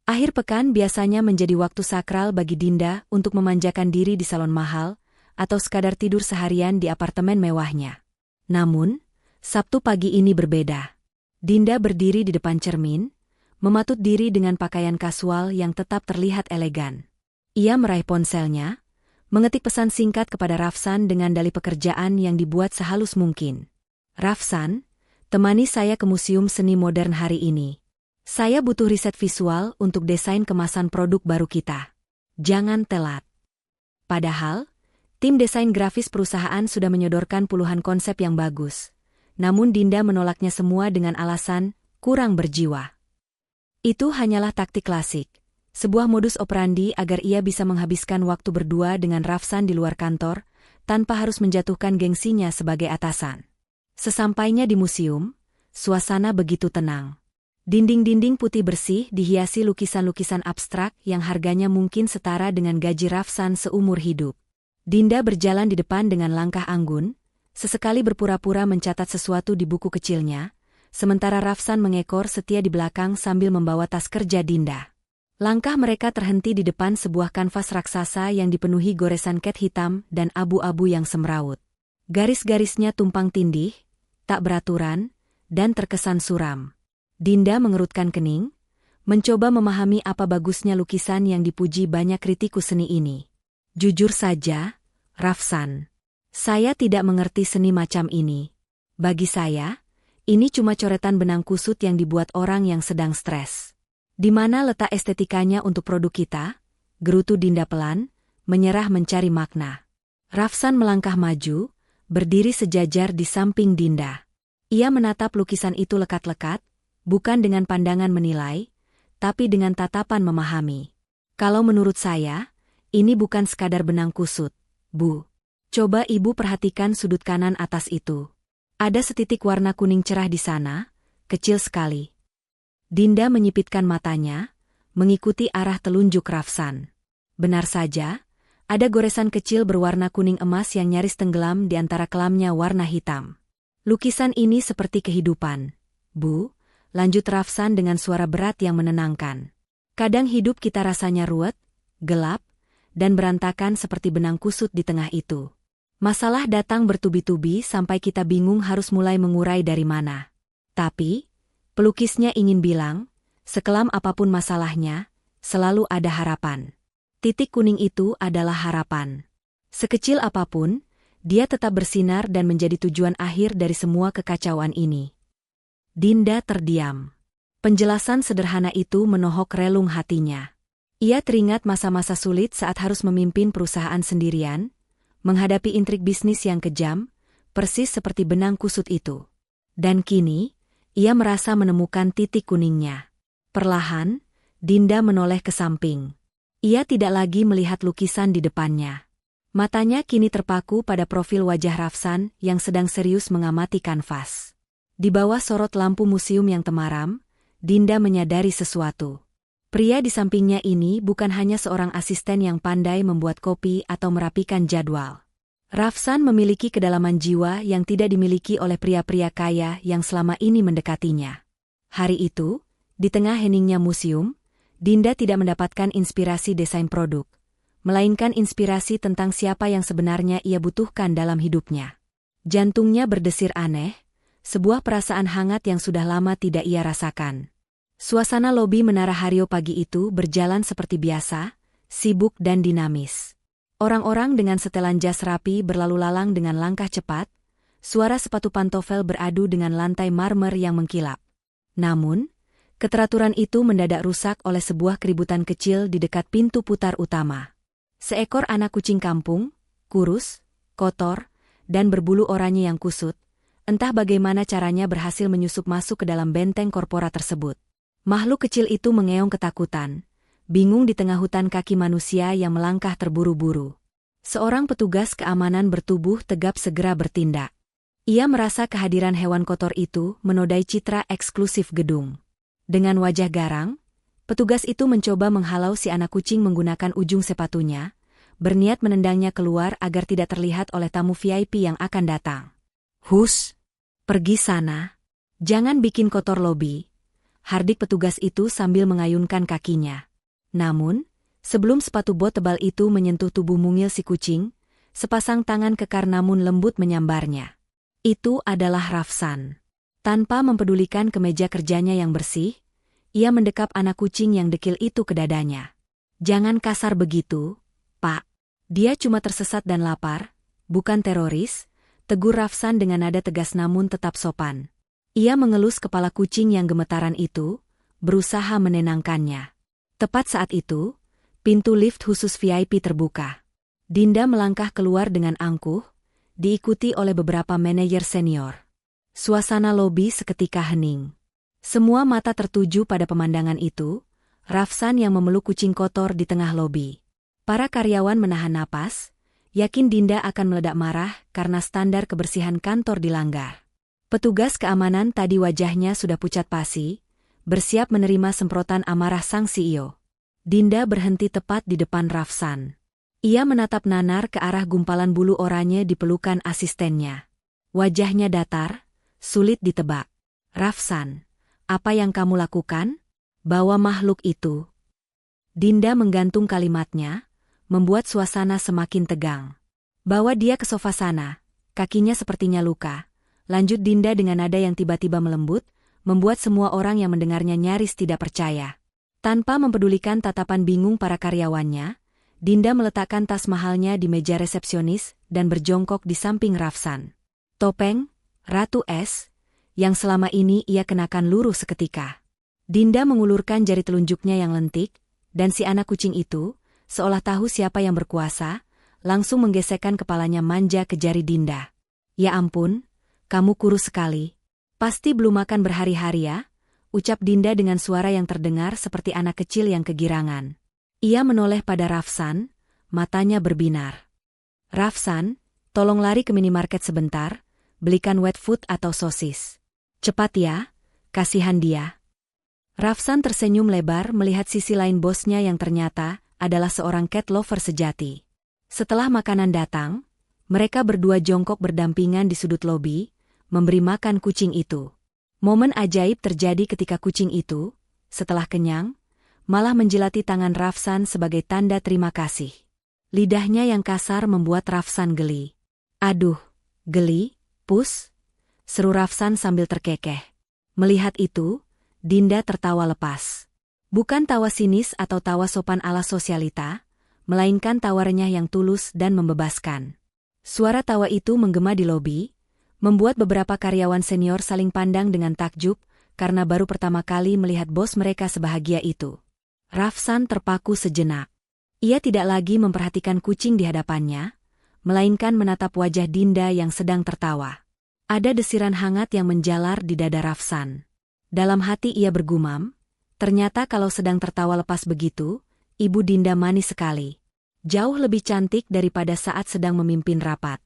Akhir pekan biasanya menjadi waktu sakral bagi Dinda untuk memanjakan diri di salon mahal, atau sekadar tidur seharian di apartemen mewahnya. Namun, Sabtu pagi ini berbeda. Dinda berdiri di depan cermin, mematut diri dengan pakaian kasual yang tetap terlihat elegan. Ia meraih ponselnya, mengetik pesan singkat kepada Rafsan dengan dalih pekerjaan yang dibuat sehalus mungkin. Rafsan, temani saya ke Museum Seni Modern hari ini. Saya butuh riset visual untuk desain kemasan produk baru kita. Jangan telat. Padahal, tim desain grafis perusahaan sudah menyodorkan puluhan konsep yang bagus. Namun Dinda menolaknya semua dengan alasan kurang berjiwa. Itu hanyalah taktik klasik, sebuah modus operandi agar ia bisa menghabiskan waktu berdua dengan Rafsan di luar kantor, tanpa harus menjatuhkan gengsinya sebagai atasan. Sesampainya di museum, suasana begitu tenang. Dinding-dinding putih bersih dihiasi lukisan-lukisan abstrak yang harganya mungkin setara dengan gaji Rafsan seumur hidup. Dinda berjalan di depan dengan langkah anggun, sesekali berpura-pura mencatat sesuatu di buku kecilnya, sementara Rafsan mengekor setia di belakang sambil membawa tas kerja Dinda. Langkah mereka terhenti di depan sebuah kanvas raksasa yang dipenuhi goresan cat hitam dan abu-abu yang semrawut. Garis-garisnya tumpang tindih, tak beraturan, dan terkesan suram. Dinda mengerutkan kening, mencoba memahami apa bagusnya lukisan yang dipuji banyak kritikus seni ini. Jujur saja, Rafsan, saya tidak mengerti seni macam ini. Bagi saya, ini cuma coretan benang kusut yang dibuat orang yang sedang stres. Di mana letak estetikanya untuk produk kita? Gerutu Dinda pelan, menyerah mencari makna. Rafsan melangkah maju, berdiri sejajar di samping Dinda. Ia menatap lukisan itu lekat-lekat, bukan dengan pandangan menilai, tapi dengan tatapan memahami. Kalau menurut saya, ini bukan sekadar benang kusut, Bu. Coba Ibu perhatikan sudut kanan atas itu. Ada setitik warna kuning cerah di sana, kecil sekali. Dinda menyipitkan matanya, mengikuti arah telunjuk Rafsan. Benar saja, ada goresan kecil berwarna kuning emas yang nyaris tenggelam di antara kelamnya warna hitam. Lukisan ini seperti kehidupan, Bu, lanjut Rafsan dengan suara berat yang menenangkan. Kadang hidup kita rasanya ruwet, gelap, dan berantakan seperti benang kusut di tengah itu. Masalah datang bertubi-tubi sampai kita bingung harus mulai mengurai dari mana. Tapi, pelukisnya ingin bilang, sekelam apapun masalahnya, selalu ada harapan. Titik kuning itu adalah harapan. Sekecil apapun, dia tetap bersinar dan menjadi tujuan akhir dari semua kekacauan ini. Dinda terdiam. Penjelasan sederhana itu menohok relung hatinya. Ia teringat masa-masa sulit saat harus memimpin perusahaan sendirian, menghadapi intrik bisnis yang kejam, persis seperti benang kusut itu. Dan kini, ia merasa menemukan titik kuningnya. Perlahan, Dinda menoleh ke samping. Ia tidak lagi melihat lukisan di depannya. Matanya kini terpaku pada profil wajah Rafsan yang sedang serius mengamati kanvas. Di bawah sorot lampu museum yang temaram, Dinda menyadari sesuatu. Pria di sampingnya ini bukan hanya seorang asisten yang pandai membuat kopi atau merapikan jadwal. Rafsan memiliki kedalaman jiwa yang tidak dimiliki oleh pria-pria kaya yang selama ini mendekatinya. Hari itu, di tengah heningnya museum, Dinda tidak mendapatkan inspirasi desain produk, melainkan inspirasi tentang siapa yang sebenarnya ia butuhkan dalam hidupnya. Jantungnya berdesir aneh, sebuah perasaan hangat yang sudah lama tidak ia rasakan. Suasana lobi Menara Haryo pagi itu berjalan seperti biasa, sibuk dan dinamis. Orang-orang dengan setelan jas rapi berlalu lalang dengan langkah cepat, suara sepatu pantofel beradu dengan lantai marmer yang mengkilap. Namun, keteraturan itu mendadak rusak oleh sebuah keributan kecil di dekat pintu putar utama. Seekor anak kucing kampung, kurus, kotor, dan berbulu oranye yang kusut, entah bagaimana caranya berhasil menyusup masuk ke dalam benteng korporat tersebut. Makhluk kecil itu mengeong ketakutan, bingung di tengah hutan kaki manusia yang melangkah terburu-buru. Seorang petugas keamanan bertubuh tegap segera bertindak. Ia merasa kehadiran hewan kotor itu menodai citra eksklusif gedung. Dengan wajah garang, petugas itu mencoba menghalau si anak kucing menggunakan ujung sepatunya, berniat menendangnya keluar agar tidak terlihat oleh tamu VIP yang akan datang. "Hus, pergi sana. Jangan bikin kotor lobi," hardik petugas itu sambil mengayunkan kakinya. Namun, sebelum sepatu bot tebal itu menyentuh tubuh mungil si kucing, sepasang tangan kekar namun lembut menyambarnya. Itu adalah Rafsan. Tanpa mempedulikan kemeja kerjanya yang bersih, ia mendekap anak kucing yang dekil itu ke dadanya. "Jangan kasar begitu, Pak. Dia cuma tersesat dan lapar, bukan teroris," tegur Rafsan dengan nada tegas namun tetap sopan. Ia mengelus kepala kucing yang gemetaran itu, berusaha menenangkannya. Tepat saat itu, pintu lift khusus VIP terbuka. Dinda melangkah keluar dengan angkuh, diikuti oleh beberapa manajer senior. Suasana lobi seketika hening. Semua mata tertuju pada pemandangan itu, Rafsan yang memeluk kucing kotor di tengah lobi. Para karyawan menahan napas, yakin Dinda akan meledak marah karena standar kebersihan kantor dilanggar. Petugas keamanan tadi wajahnya sudah pucat pasi, bersiap menerima semprotan amarah sang CEO. Dinda berhenti tepat di depan Rafsan. Ia menatap nanar ke arah gumpalan bulu oranye di pelukan asistennya. Wajahnya datar, sulit ditebak. "Rafsan, apa yang kamu lakukan? Bawa makhluk itu." Dinda menggantung kalimatnya, membuat suasana semakin tegang. "Bawa dia ke sofa sana, kakinya sepertinya luka," lanjut Dinda dengan nada yang tiba-tiba melembut, membuat semua orang yang mendengarnya nyaris tidak percaya. Tanpa mempedulikan tatapan bingung para karyawannya, Dinda meletakkan tas mahalnya di meja resepsionis dan berjongkok di samping Rafsan. Topeng, Ratu Es, yang selama ini ia kenakan luruh seketika. Dinda mengulurkan jari telunjuknya yang lentik, dan si anak kucing itu, seolah tahu siapa yang berkuasa, langsung menggesekkan kepalanya manja ke jari Dinda. "Ya ampun, kamu kurus sekali. Pasti belum makan berhari-hari ya," ucap Dinda dengan suara yang terdengar seperti anak kecil yang kegirangan. Ia menoleh pada Rafsan, matanya berbinar. "Rafsan, tolong lari ke minimarket sebentar, belikan wet food atau sosis. Cepat ya, kasihan dia." Rafsan tersenyum lebar melihat sisi lain bosnya yang ternyata adalah seorang cat lover sejati. Setelah makanan datang, mereka berdua jongkok berdampingan di sudut lobi, memberi makan kucing itu. Momen ajaib terjadi ketika kucing itu, setelah kenyang, malah menjilati tangan Rafsan sebagai tanda terima kasih. Lidahnya yang kasar membuat Rafsan geli. "Aduh, geli, pus," seru Rafsan sambil terkekeh. Melihat itu, Dinda tertawa lepas. Bukan tawa sinis atau tawa sopan ala sosialita, melainkan tawa renyah yang tulus dan membebaskan. Suara tawa itu menggema di lobi, membuat beberapa karyawan senior saling pandang dengan takjub karena baru pertama kali melihat bos mereka sebahagia itu. Rafsan terpaku sejenak. Ia tidak lagi memperhatikan kucing di hadapannya, melainkan menatap wajah Dinda yang sedang tertawa. Ada desiran hangat yang menjalar di dada Rafsan. Dalam hati ia bergumam, ternyata kalau sedang tertawa lepas begitu, Ibu Dinda manis sekali. Jauh lebih cantik daripada saat sedang memimpin rapat.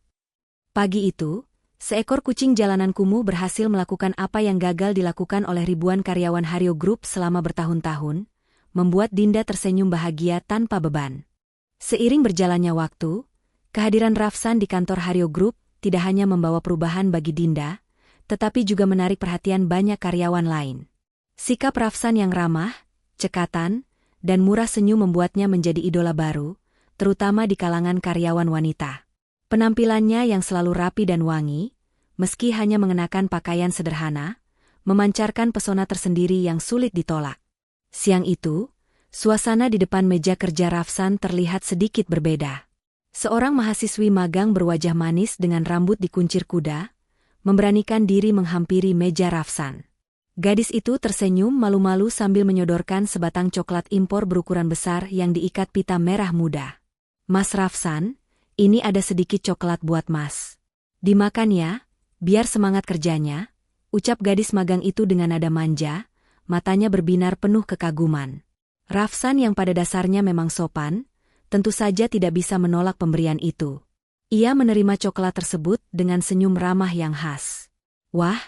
Pagi itu, Seekor kucing jalanan kumuh berhasil melakukan apa yang gagal dilakukan oleh ribuan karyawan Hario Group selama bertahun-tahun, membuat Dinda tersenyum bahagia tanpa beban. Seiring berjalannya waktu, kehadiran Rafsan di kantor Hario Group tidak hanya membawa perubahan bagi Dinda, tetapi juga menarik perhatian banyak karyawan lain. Sikap Rafsan yang ramah, cekatan, dan murah senyum membuatnya menjadi idola baru, terutama di kalangan karyawan wanita. Penampilannya yang selalu rapi dan wangi, meski hanya mengenakan pakaian sederhana, memancarkan pesona tersendiri yang sulit ditolak. Siang itu, suasana di depan meja kerja Rafsan terlihat sedikit berbeda. Seorang mahasiswi magang berwajah manis dengan rambut dikuncir kuda, memberanikan diri menghampiri meja Rafsan. Gadis itu tersenyum malu-malu sambil menyodorkan sebatang coklat impor berukuran besar yang diikat pita merah muda. "Mas Rafsan, ini ada sedikit coklat buat Mas. Dimakan ya, biar semangat kerjanya," ucap gadis magang itu dengan nada manja, matanya berbinar penuh kekaguman. Rafsan yang pada dasarnya memang sopan, tentu saja tidak bisa menolak pemberian itu. Ia menerima coklat tersebut dengan senyum ramah yang khas. "Wah,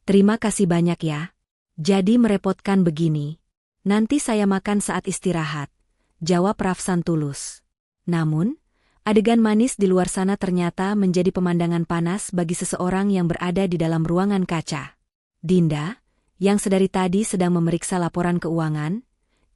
terima kasih banyak ya. Jadi merepotkan begini. Nanti saya makan saat istirahat," jawab Rafsan tulus. Namun, adegan manis di luar sana ternyata menjadi pemandangan panas bagi seseorang yang berada di dalam ruangan kaca. Dinda, yang sedari tadi sedang memeriksa laporan keuangan,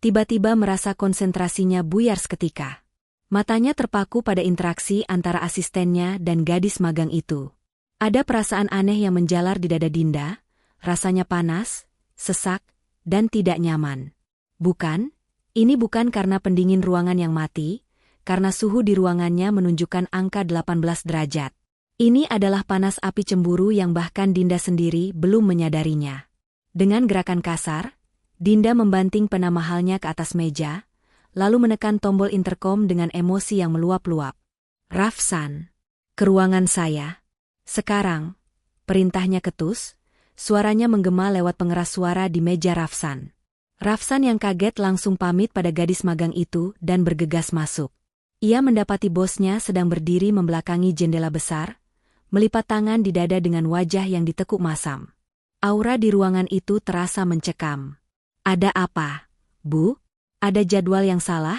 tiba-tiba merasa konsentrasinya buyar seketika. Matanya terpaku pada interaksi antara asistennya dan gadis magang itu. Ada perasaan aneh yang menjalar di dada Dinda, rasanya panas, sesak, dan tidak nyaman. Ini bukan karena pendingin ruangan yang mati, karena suhu di ruangannya menunjukkan angka 18 derajat. Ini adalah panas api cemburu yang bahkan Dinda sendiri belum menyadarinya. Dengan gerakan kasar, Dinda membanting pena mahalnya ke atas meja, lalu menekan tombol interkom dengan emosi yang meluap-luap. "Rafsan, ke ruangan saya. Sekarang," perintahnya ketus, suaranya menggema lewat pengeras suara di meja Rafsan. Rafsan yang kaget langsung pamit pada gadis magang itu dan bergegas masuk. Ia mendapati bosnya sedang berdiri membelakangi jendela besar, melipat tangan di dada dengan wajah yang ditekuk masam. Aura di ruangan itu terasa mencekam. "Ada apa, Bu? Ada jadwal yang salah?"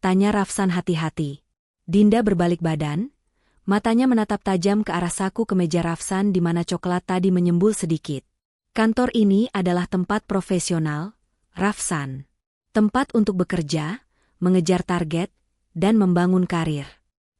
tanya Rafsan hati-hati. Dinda berbalik badan, matanya menatap tajam ke arah saku kemeja Rafsan di mana coklat tadi menyembul sedikit. "Kantor ini adalah tempat profesional, Rafsan. Tempat untuk bekerja, mengejar target, dan membangun karir.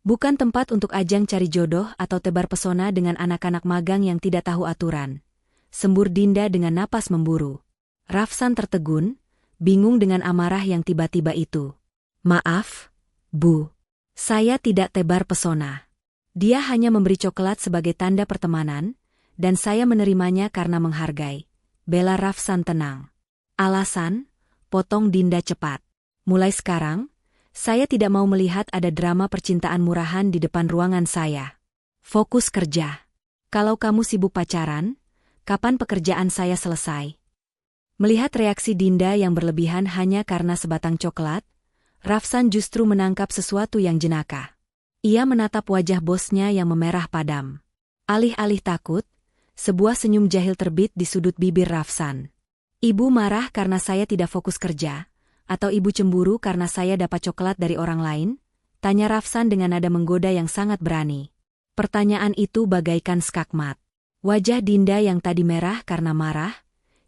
Bukan tempat untuk ajang cari jodoh atau tebar pesona dengan anak-anak magang yang tidak tahu aturan," sembur Dinda dengan napas memburu. Rafsan tertegun, bingung dengan amarah yang tiba-tiba itu. "Maaf, Bu. Saya tidak tebar pesona. Dia hanya memberi coklat sebagai tanda pertemanan, dan saya menerimanya karena menghargai," bela Rafsan tenang. "Alasan?" potong Dinda cepat. "Mulai sekarang, saya tidak mau melihat ada drama percintaan murahan di depan ruangan saya. Fokus kerja. Kalau kamu sibuk pacaran, kapan pekerjaan saya selesai?" Melihat reaksi Dinda yang berlebihan hanya karena sebatang coklat, Rafsan justru menangkap sesuatu yang jenaka. Ia menatap wajah bosnya yang memerah padam. Alih-alih takut, sebuah senyum jahil terbit di sudut bibir Rafsan. "Ibu marah karena saya tidak fokus kerja? Atau ibu cemburu karena saya dapat coklat dari orang lain?" tanya Rafsan dengan nada menggoda yang sangat berani. Pertanyaan itu bagaikan skakmat. Wajah Dinda yang tadi merah karena marah,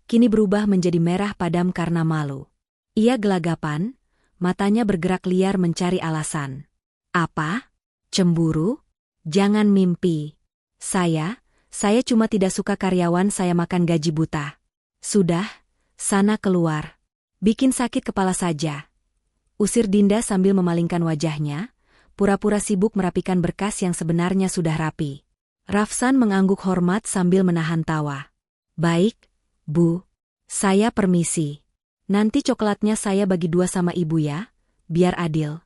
kini berubah menjadi merah padam karena malu. Ia gelagapan, matanya bergerak liar mencari alasan. "Apa? Cemburu? Jangan mimpi. Saya cuma tidak suka karyawan saya makan gaji buta. Sudah, sana keluar. Bikin sakit kepala saja," usir Dinda sambil memalingkan wajahnya, pura-pura sibuk merapikan berkas yang sebenarnya sudah rapi. Rafsan mengangguk hormat sambil menahan tawa. "Baik, Bu. Saya permisi. Nanti coklatnya saya bagi 2 sama ibu ya, biar adil."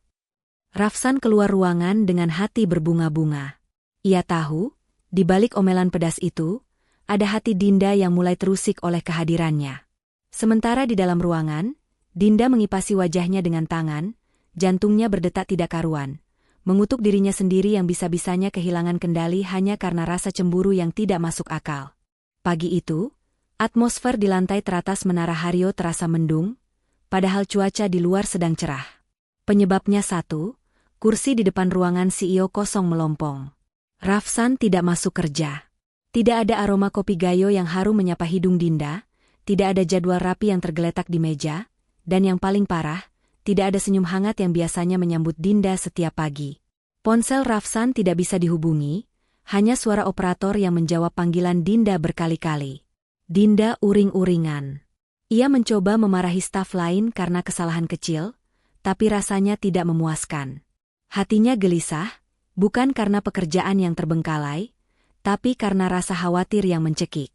Rafsan keluar ruangan dengan hati berbunga-bunga. Ia tahu, di balik omelan pedas itu, ada hati Dinda yang mulai terusik oleh kehadirannya. Sementara di dalam ruangan, Dinda mengipasi wajahnya dengan tangan, jantungnya berdetak tidak karuan, mengutuk dirinya sendiri yang bisa-bisanya kehilangan kendali hanya karena rasa cemburu yang tidak masuk akal. Pagi itu, atmosfer di lantai teratas Menara Haryo terasa mendung, padahal cuaca di luar sedang cerah. Penyebabnya satu, kursi di depan ruangan CEO kosong melompong. Rafsan tidak masuk kerja. Tidak ada aroma kopi gayo yang harum menyapa hidung Dinda, tidak ada jadwal rapi yang tergeletak di meja, dan yang paling parah, tidak ada senyum hangat yang biasanya menyambut Dinda setiap pagi. Ponsel Rafsan tidak bisa dihubungi, hanya suara operator yang menjawab panggilan Dinda berkali-kali. Dinda uring-uringan. Ia mencoba memarahi staf lain karena kesalahan kecil, tapi rasanya tidak memuaskan. Hatinya gelisah, bukan karena pekerjaan yang terbengkalai, tapi karena rasa khawatir yang mencekik.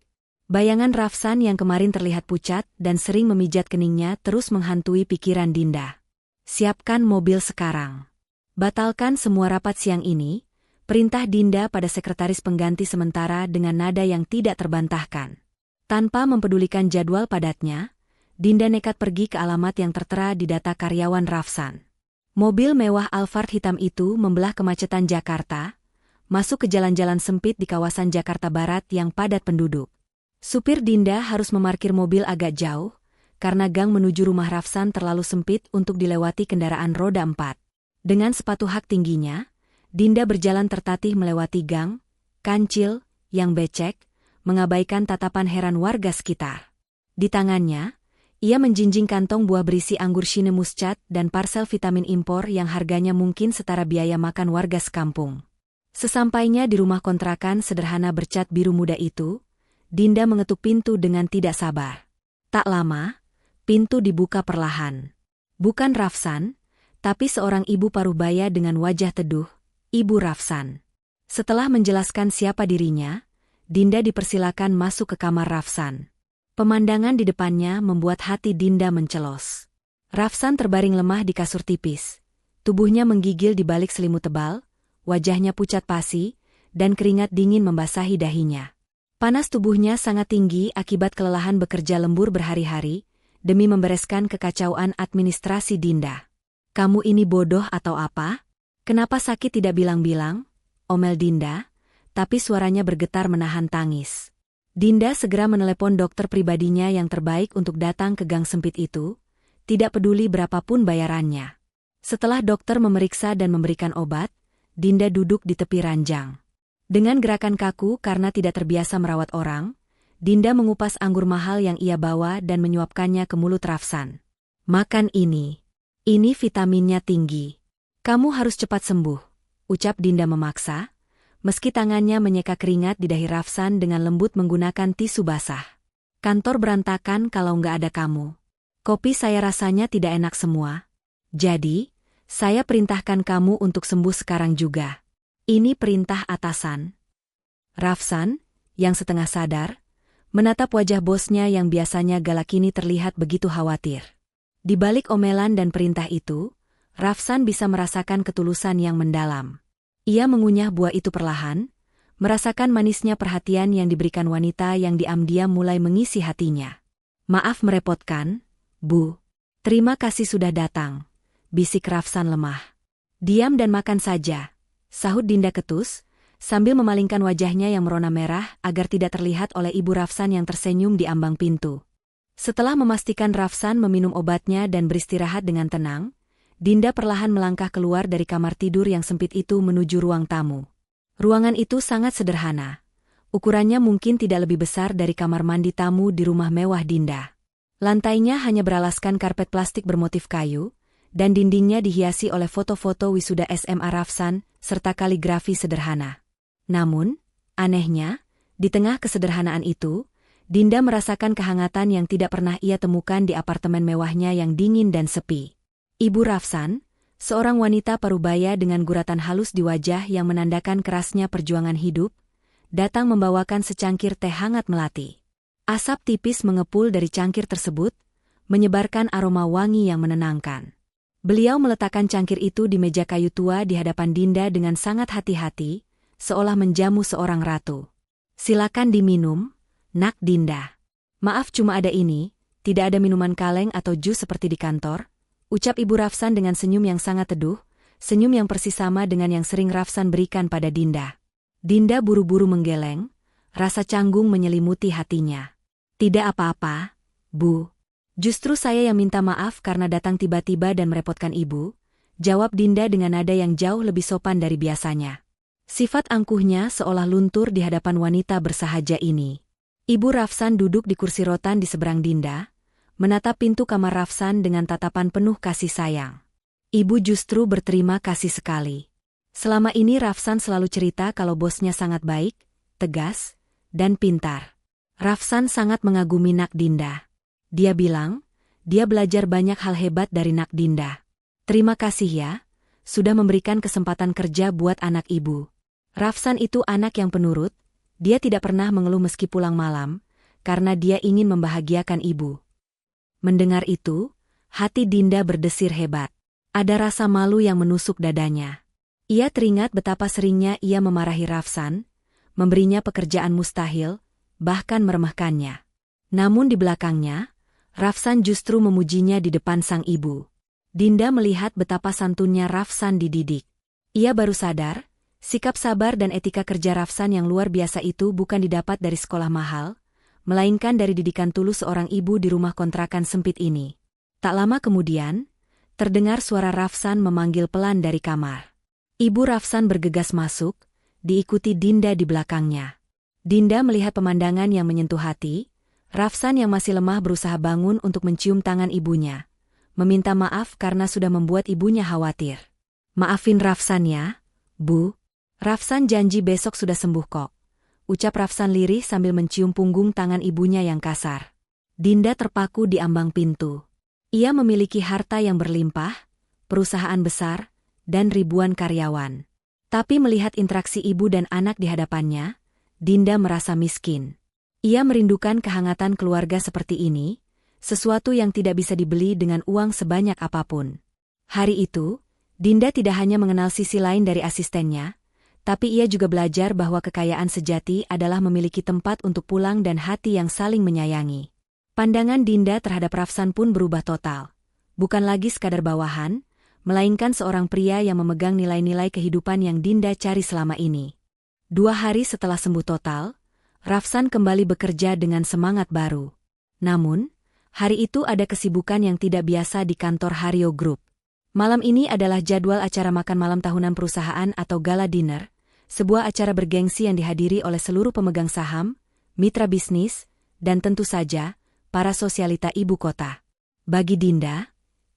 Bayangan Rafsan yang kemarin terlihat pucat dan sering memijat keningnya terus menghantui pikiran Dinda. Siapkan mobil sekarang. Batalkan semua rapat siang ini, perintah Dinda pada sekretaris pengganti sementara dengan nada yang tidak terbantahkan. Tanpa mempedulikan jadwal padatnya, Dinda nekat pergi ke alamat yang tertera di data karyawan Rafsan. Mobil mewah Alphard hitam itu membelah kemacetan Jakarta, masuk ke jalan-jalan sempit di kawasan Jakarta Barat yang padat penduduk. Supir Dinda harus memarkir mobil agak jauh, karena gang menuju rumah Rafsan terlalu sempit untuk dilewati kendaraan roda 4. Dengan sepatu hak tingginya, Dinda berjalan tertatih melewati gang, kancil, yang becek, mengabaikan tatapan heran warga sekitar. Di tangannya, ia menjinjing kantong buah berisi anggur Shine Muscat dan parsel vitamin impor yang harganya mungkin setara biaya makan warga sekampung. Sesampainya di rumah kontrakan sederhana bercat biru muda itu, Dinda mengetuk pintu dengan tidak sabar. Tak lama, pintu dibuka perlahan. Bukan Rafsan, tapi seorang ibu paruhbaya dengan wajah teduh, Ibu Rafsan. Setelah menjelaskan siapa dirinya, Dinda dipersilakan masuk ke kamar Rafsan. Pemandangan di depannya membuat hati Dinda mencelos. Rafsan terbaring lemah di kasur tipis. Tubuhnya menggigil di balik selimut tebal, wajahnya pucat pasi, dan keringat dingin membasahi dahinya. Panas tubuhnya sangat tinggi akibat kelelahan bekerja lembur berhari-hari, demi membereskan kekacauan administrasi Dinda. "Kamu ini bodoh atau apa? Kenapa sakit tidak bilang-bilang?" omel Dinda, tapi suaranya bergetar menahan tangis. Dinda segera menelepon dokter pribadinya yang terbaik untuk datang ke gang sempit itu, tidak peduli berapapun bayarannya. Setelah dokter memeriksa dan memberikan obat, Dinda duduk di tepi ranjang. Dengan gerakan kaku karena tidak terbiasa merawat orang, Dinda mengupas anggur mahal yang ia bawa dan menyuapkannya ke mulut Rafsan. "Makan ini. Ini vitaminnya tinggi. Kamu harus cepat sembuh," ucap Dinda memaksa, meski tangannya menyeka keringat di dahi Rafsan dengan lembut menggunakan tisu basah. "Kantor berantakan kalau nggak ada kamu. Kopi saya rasanya tidak enak semua. Jadi, saya perintahkan kamu untuk sembuh sekarang juga. Ini perintah atasan." Rafsan, yang setengah sadar, menatap wajah bosnya yang biasanya galak ini terlihat begitu khawatir. Di balik omelan dan perintah itu, Rafsan bisa merasakan ketulusan yang mendalam. Ia mengunyah buah itu perlahan, merasakan manisnya perhatian yang diberikan wanita yang diam-diam mulai mengisi hatinya. "Maaf merepotkan, Bu. Terima kasih sudah datang," bisik Rafsan lemah. "Diam dan makan saja," sahut Dinda ketus, sambil memalingkan wajahnya yang merona merah agar tidak terlihat oleh Ibu Rafsan yang tersenyum di ambang pintu. Setelah memastikan Rafsan meminum obatnya dan beristirahat dengan tenang, Dinda perlahan melangkah keluar dari kamar tidur yang sempit itu menuju ruang tamu. Ruangan itu sangat sederhana. Ukurannya mungkin tidak lebih besar dari kamar mandi tamu di rumah mewah Dinda. Lantainya hanya beralaskan karpet plastik bermotif kayu, dan dindingnya dihiasi oleh foto-foto wisuda SMA Rafsan serta kaligrafi sederhana. Namun, anehnya, di tengah kesederhanaan itu, Dinda merasakan kehangatan yang tidak pernah ia temukan di apartemen mewahnya yang dingin dan sepi. Ibu Rafsan, seorang wanita parubaya dengan guratan halus di wajah yang menandakan kerasnya perjuangan hidup, datang membawakan secangkir teh hangat melati. Asap tipis mengepul dari cangkir tersebut, menyebarkan aroma wangi yang menenangkan. Beliau meletakkan cangkir itu di meja kayu tua di hadapan Dinda dengan sangat hati-hati, seolah menjamu seorang ratu. "Silakan diminum, Nak Dinda." "Maaf cuma ada ini, tidak ada minuman kaleng atau jus seperti di kantor," ucap Ibu Rafsan dengan senyum yang sangat teduh, senyum yang persis sama dengan yang sering Rafsan berikan pada Dinda. Dinda buru-buru menggeleng, rasa canggung menyelimuti hatinya. Tidak apa-apa, Bu. Justru saya yang minta maaf karena datang tiba-tiba dan merepotkan Ibu, jawab Dinda dengan nada yang jauh lebih sopan dari biasanya. Sifat angkuhnya seolah luntur di hadapan wanita bersahaja ini. Ibu Rafsan duduk di kursi rotan di seberang Dinda, menatap pintu kamar Rafsan dengan tatapan penuh kasih sayang. Ibu justru berterima kasih sekali. Selama ini Rafsan selalu cerita kalau bosnya sangat baik, tegas, dan pintar. Rafsan sangat mengagumi Nak Dinda. Dia bilang, dia belajar banyak hal hebat dari Nak Dinda. Terima kasih ya, sudah memberikan kesempatan kerja buat anak ibu. Rafsan itu anak yang penurut, dia tidak pernah mengeluh meski pulang malam, karena dia ingin membahagiakan ibu. Mendengar itu, hati Dinda berdesir hebat. Ada rasa malu yang menusuk dadanya. Ia teringat betapa seringnya ia memarahi Rafsan, memberinya pekerjaan mustahil, bahkan meremehkannya. Namun di belakangnya, Rafsan justru memujinya di depan sang ibu. Dinda melihat betapa santunnya Rafsan dididik. Ia baru sadar, sikap sabar dan etika kerja Rafsan yang luar biasa itu bukan didapat dari sekolah mahal, melainkan dari didikan tulus seorang ibu di rumah kontrakan sempit ini. Tak lama kemudian, terdengar suara Rafsan memanggil pelan dari kamar. Ibu Rafsan bergegas masuk, diikuti Dinda di belakangnya. Dinda melihat pemandangan yang menyentuh hati. Rafsan yang masih lemah berusaha bangun untuk mencium tangan ibunya, meminta maaf karena sudah membuat ibunya khawatir. Maafin Rafsan ya, Bu. Rafsan janji besok sudah sembuh kok, ucap Rafsan lirih sambil mencium punggung tangan ibunya yang kasar. Dinda terpaku di ambang pintu. Ia memiliki harta yang berlimpah, perusahaan besar, dan ribuan karyawan. Tapi melihat interaksi ibu dan anak di hadapannya, Dinda merasa miskin. Ia merindukan kehangatan keluarga seperti ini, sesuatu yang tidak bisa dibeli dengan uang sebanyak apapun. Hari itu, Dinda tidak hanya mengenal sisi lain dari asistennya, tapi ia juga belajar bahwa kekayaan sejati adalah memiliki tempat untuk pulang dan hati yang saling menyayangi. Pandangan Dinda terhadap Rafsan pun berubah total. Bukan lagi sekadar bawahan, melainkan seorang pria yang memegang nilai-nilai kehidupan yang Dinda cari selama ini. 2 hari setelah sembuh total, Rafsan kembali bekerja dengan semangat baru. Namun, hari itu ada kesibukan yang tidak biasa di kantor Haryo Group. Malam ini adalah jadwal acara makan malam tahunan perusahaan atau gala dinner, sebuah acara bergengsi yang dihadiri oleh seluruh pemegang saham, mitra bisnis, dan tentu saja, para sosialita ibu kota. Bagi Dinda,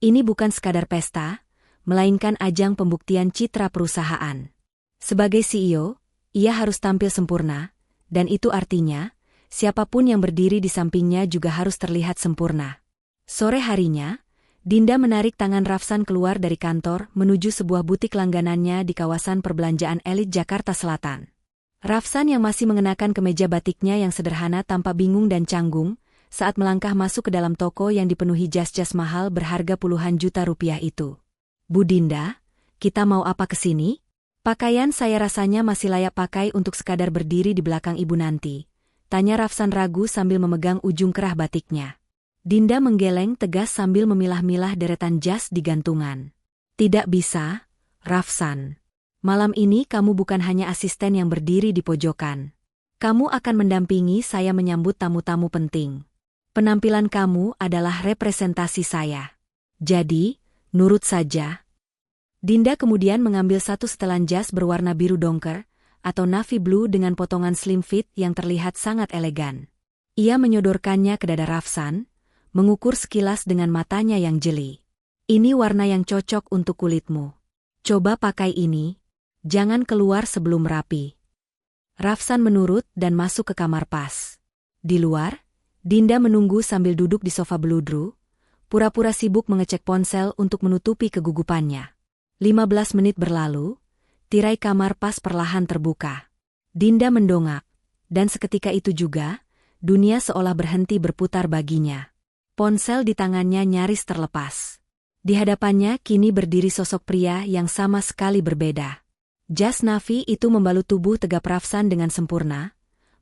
ini bukan sekadar pesta, melainkan ajang pembuktian citra perusahaan. Sebagai CEO, ia harus tampil sempurna, dan itu artinya, siapapun yang berdiri di sampingnya juga harus terlihat sempurna. Sore harinya, Dinda menarik tangan Rafsan keluar dari kantor menuju sebuah butik langganannya di kawasan perbelanjaan elit Jakarta Selatan. Rafsan yang masih mengenakan kemeja batiknya yang sederhana tampak bingung dan canggung saat melangkah masuk ke dalam toko yang dipenuhi jas-jas mahal berharga puluhan juta rupiah itu. Bu Dinda, kita mau apa kesini? Pakaian saya rasanya masih layak pakai untuk sekadar berdiri di belakang ibu nanti, tanya Rafsan ragu sambil memegang ujung kerah batiknya. Dinda menggeleng tegas sambil memilah-milah deretan jas di gantungan. Tidak bisa, Rafsan. Malam ini kamu bukan hanya asisten yang berdiri di pojokan. Kamu akan mendampingi saya menyambut tamu-tamu penting. Penampilan kamu adalah representasi saya. Jadi, nurut saja. Dinda kemudian mengambil satu setelan jas berwarna biru dongker, atau navy blue dengan potongan slim fit yang terlihat sangat elegan. Ia menyodorkannya ke dada Rafsan, mengukur sekilas dengan matanya yang jeli. Ini warna yang cocok untuk kulitmu. Coba pakai ini, jangan keluar sebelum rapi. Rafsan menurut dan masuk ke kamar pas. Di luar, Dinda menunggu sambil duduk di sofa beludru, pura-pura sibuk mengecek ponsel untuk menutupi kegugupannya. 15 menit berlalu, tirai kamar pas perlahan terbuka. Dinda mendongak, dan seketika itu juga, dunia seolah berhenti berputar baginya. Ponsel di tangannya nyaris terlepas. Di hadapannya kini berdiri sosok pria yang sama sekali berbeda. Jas navy itu membalut tubuh tegap Rafsan dengan sempurna,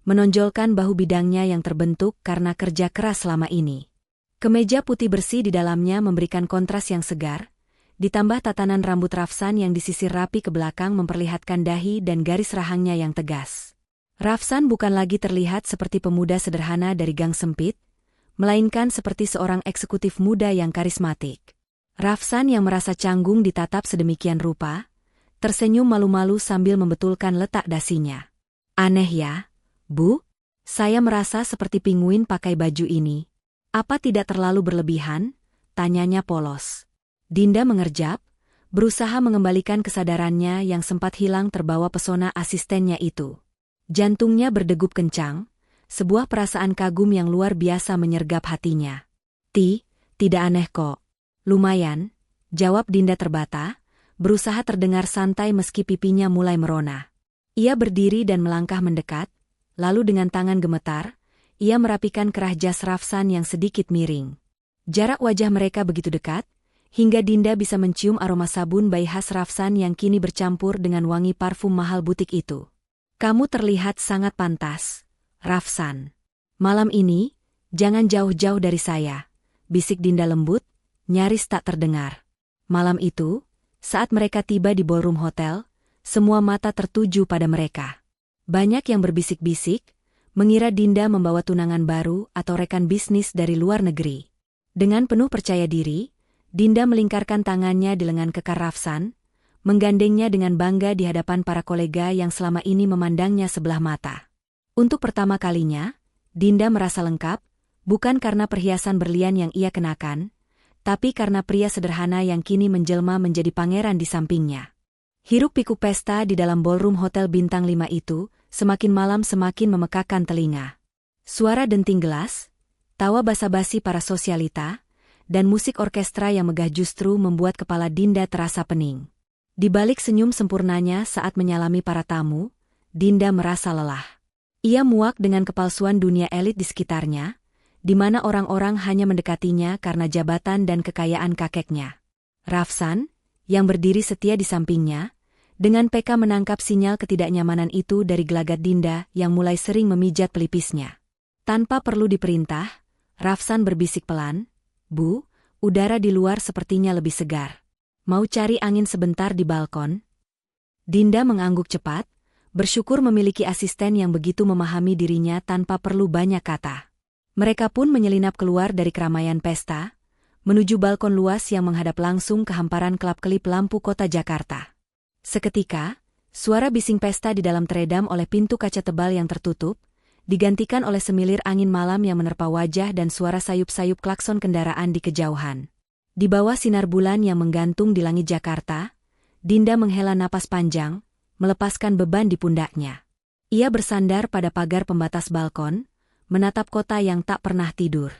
menonjolkan bahu bidangnya yang terbentuk karena kerja keras selama ini. Kemeja putih bersih di dalamnya memberikan kontras yang segar, Ditambah tatanan rambut Rafsan yang disisir rapi ke belakang memperlihatkan dahi dan garis rahangnya yang tegas. Rafsan bukan lagi terlihat seperti pemuda sederhana dari gang sempit, melainkan seperti seorang eksekutif muda yang karismatik. Rafsan yang merasa canggung ditatap sedemikian rupa, tersenyum malu-malu sambil membetulkan letak dasinya. Aneh ya, Bu? Saya merasa seperti pinguin pakai baju ini. Apa tidak terlalu berlebihan? Tanyanya polos. Dinda mengerjap, berusaha mengembalikan kesadarannya yang sempat hilang terbawa pesona asistennya itu. Jantungnya berdegup kencang, sebuah perasaan kagum yang luar biasa menyergap hatinya. Tidak aneh kok. Lumayan, jawab Dinda terbata, berusaha terdengar santai meski pipinya mulai merona. Ia berdiri dan melangkah mendekat, lalu dengan tangan gemetar, ia merapikan kerah jas Rafsan yang sedikit miring. Jarak wajah mereka begitu dekat, hingga Dinda bisa mencium aroma sabun bayi khas Rafsan yang kini bercampur dengan wangi parfum mahal butik itu. Kamu terlihat sangat pantas, Rafsan. Malam ini, jangan jauh-jauh dari saya, bisik Dinda lembut, nyaris tak terdengar. Malam itu, saat mereka tiba di ballroom hotel, semua mata tertuju pada mereka. Banyak yang berbisik-bisik, mengira Dinda membawa tunangan baru atau rekan bisnis dari luar negeri. Dengan penuh percaya diri, Dinda melingkarkan tangannya di lengan kekar Rafsan, menggandengnya dengan bangga di hadapan para kolega yang selama ini memandangnya sebelah mata. Untuk pertama kalinya, Dinda merasa lengkap, bukan karena perhiasan berlian yang ia kenakan, tapi karena pria sederhana yang kini menjelma menjadi pangeran di sampingnya. Hiruk-pikuk pesta di dalam ballroom hotel bintang 5 itu, semakin malam semakin memekakan telinga. Suara denting gelas, tawa basa-basi para sosialita, dan musik orkestra yang megah justru membuat kepala Dinda terasa pening. Di balik senyum sempurnanya saat menyalami para tamu, Dinda merasa lelah. Ia muak dengan kepalsuan dunia elit di sekitarnya, di mana orang-orang hanya mendekatinya karena jabatan dan kekayaan kakeknya. Rafsan, yang berdiri setia di sampingnya, dengan peka menangkap sinyal ketidaknyamanan itu dari gelagat Dinda yang mulai sering memijat pelipisnya. Tanpa perlu diperintah, Rafsan berbisik pelan, Bu, udara di luar sepertinya lebih segar. Mau cari angin sebentar di balkon? Dinda mengangguk cepat, bersyukur memiliki asisten yang begitu memahami dirinya tanpa perlu banyak kata. Mereka pun menyelinap keluar dari keramaian pesta, menuju balkon luas yang menghadap langsung ke hamparan kelap-kelip lampu kota Jakarta. Seketika, suara bising pesta di dalam teredam oleh pintu kaca tebal yang tertutup, digantikan oleh semilir angin malam yang menerpa wajah dan suara sayup-sayup klakson kendaraan di kejauhan. Di bawah sinar bulan yang menggantung di langit Jakarta, Dinda menghela napas panjang, melepaskan beban di pundaknya. Ia bersandar pada pagar pembatas balkon, menatap kota yang tak pernah tidur.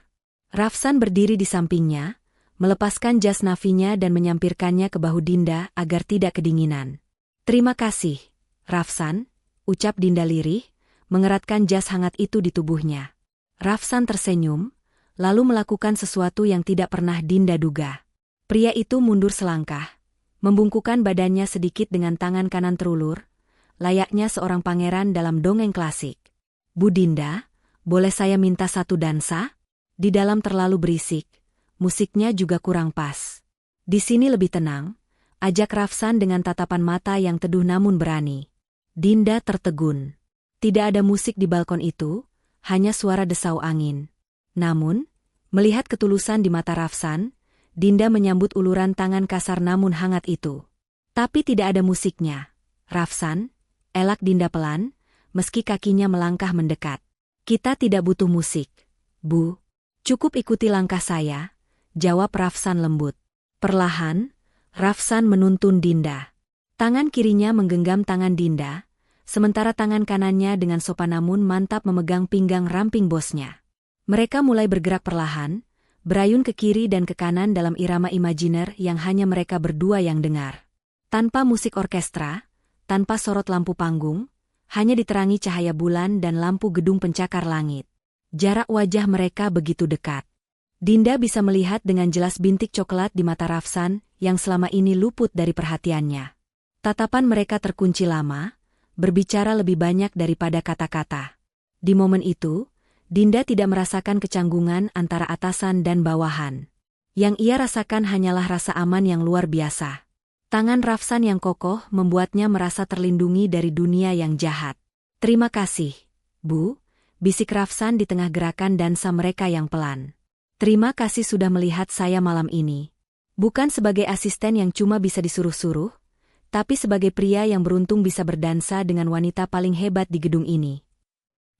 Rafsan berdiri di sampingnya, melepaskan jas navinya dan menyampirkannya ke bahu Dinda agar tidak kedinginan. Terima kasih, Rafsan, ucap Dinda lirih, mengeratkan jas hangat itu di tubuhnya. Rafsan tersenyum, lalu melakukan sesuatu yang tidak pernah Dinda duga. Pria itu mundur selangkah, membungkukkan badannya sedikit dengan tangan kanan terulur, layaknya seorang pangeran dalam dongeng klasik. Bu Dinda, boleh saya minta satu dansa? Di dalam terlalu berisik, musiknya juga kurang pas. Di sini lebih tenang, ajak Rafsan dengan tatapan mata yang teduh namun berani. Dinda tertegun. Tidak ada musik di balkon itu, hanya suara desau angin. Namun, melihat ketulusan di mata Rafsan, Dinda menyambut uluran tangan kasar namun hangat itu. Tapi tidak ada musiknya. Rafsan, elak Dinda pelan, meski kakinya melangkah mendekat. Kita tidak butuh musik, Bu. Cukup ikuti langkah saya, jawab Rafsan lembut. Perlahan, Rafsan menuntun Dinda. Tangan kirinya menggenggam tangan Dinda, sementara tangan kanannya dengan sopan namun mantap memegang pinggang ramping bosnya. Mereka mulai bergerak perlahan, berayun ke kiri dan ke kanan dalam irama imajiner yang hanya mereka berdua yang dengar. Tanpa musik orkestra, tanpa sorot lampu panggung, hanya diterangi cahaya bulan dan lampu gedung pencakar langit. Jarak wajah mereka begitu dekat. Dinda bisa melihat dengan jelas bintik coklat di mata Rafsan yang selama ini luput dari perhatiannya. Tatapan mereka terkunci lama, berbicara lebih banyak daripada kata-kata. Di momen itu, Dinda tidak merasakan kecanggungan antara atasan dan bawahan. Yang ia rasakan hanyalah rasa aman yang luar biasa. Tangan Rafsan yang kokoh membuatnya merasa terlindungi dari dunia yang jahat. "Terima kasih, Bu," bisik Rafsan di tengah gerakan dansa mereka yang pelan. "Terima kasih sudah melihat saya malam ini. Bukan sebagai asisten yang cuma bisa disuruh-suruh, tapi sebagai pria yang beruntung bisa berdansa dengan wanita paling hebat di gedung ini."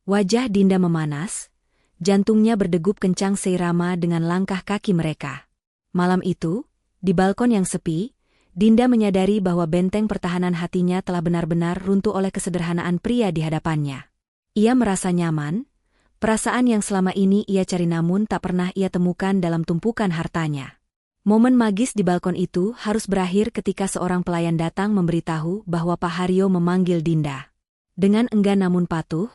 Wajah Dinda memanas, jantungnya berdegup kencang seirama dengan langkah kaki mereka. Malam itu, di balkon yang sepi, Dinda menyadari bahwa benteng pertahanan hatinya telah benar-benar runtuh oleh kesederhanaan pria di hadapannya. Ia merasa nyaman, perasaan yang selama ini ia cari namun tak pernah ia temukan dalam tumpukan hartanya. Momen magis di balkon itu harus berakhir ketika seorang pelayan datang memberitahu bahwa Pak Haryo memanggil Dinda. Dengan enggan namun patuh,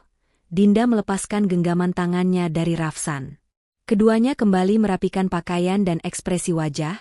Dinda melepaskan genggaman tangannya dari Rafsan. Keduanya kembali merapikan pakaian dan ekspresi wajah,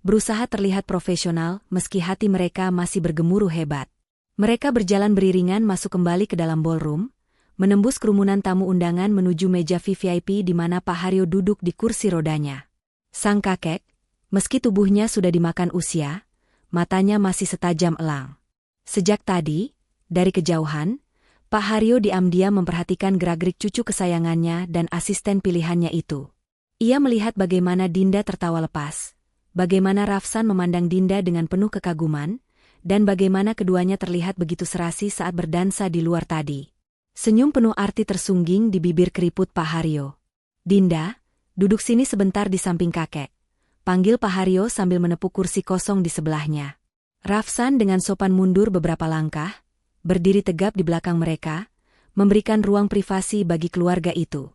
berusaha terlihat profesional meski hati mereka masih bergemuruh hebat. Mereka berjalan beriringan masuk kembali ke dalam ballroom, menembus kerumunan tamu undangan menuju meja VIP di mana Pak Haryo duduk di kursi rodanya. Sang kakek, meski tubuhnya sudah dimakan usia, matanya masih setajam elang. Sejak tadi, dari kejauhan, Pak Haryo diam-diam memperhatikan gerak-gerik cucu kesayangannya dan asisten pilihannya itu. Ia melihat bagaimana Dinda tertawa lepas, bagaimana Rafsan memandang Dinda dengan penuh kekaguman, dan bagaimana keduanya terlihat begitu serasi saat berdansa di luar tadi. Senyum penuh arti tersungging di bibir keriput Pak Haryo. "Dinda, duduk sini sebentar di samping kakek," panggil Pak Haryo sambil menepuk kursi kosong di sebelahnya. Rafsan dengan sopan mundur beberapa langkah, berdiri tegap di belakang mereka, memberikan ruang privasi bagi keluarga itu.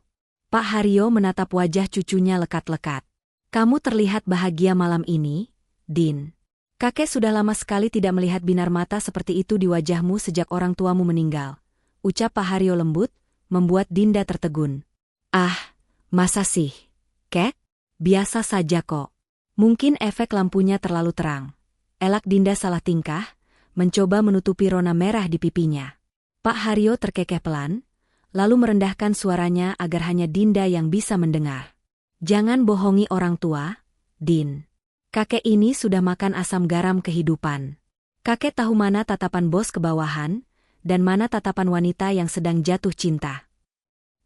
Pak Haryo menatap wajah cucunya lekat-lekat. "Kamu terlihat bahagia malam ini, Din. Kakek sudah lama sekali tidak melihat binar mata seperti itu di wajahmu sejak orang tuamu meninggal," ucap Pak Haryo lembut, membuat Dinda tertegun. "Ah, masa sih, Kek? Biasa saja kok. Mungkin efek lampunya terlalu terang." Elak Dinda salah tingkah, mencoba menutupi rona merah di pipinya. Pak Haryo terkekeh pelan, lalu merendahkan suaranya agar hanya Dinda yang bisa mendengar. "Jangan bohongi orang tua, Din. Kakek ini sudah makan asam garam kehidupan. Kakek tahu mana tatapan bos ke bawahan, dan mana tatapan wanita yang sedang jatuh cinta."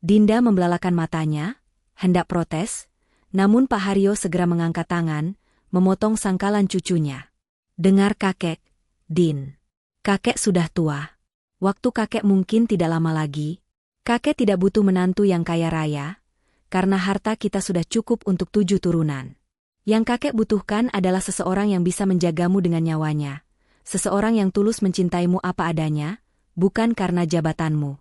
Dinda membelalakan matanya, hendak protes, namun Pak Haryo segera mengangkat tangan, memotong sangkalan cucunya. "Dengar kakek, Din. Kakek sudah tua. Waktu kakek mungkin tidak lama lagi. Kakek tidak butuh menantu yang kaya raya, karena harta kita sudah cukup untuk 7 turunan. Yang kakek butuhkan adalah seseorang yang bisa menjagamu dengan nyawanya, seseorang yang tulus mencintaimu apa adanya, bukan karena jabatanmu."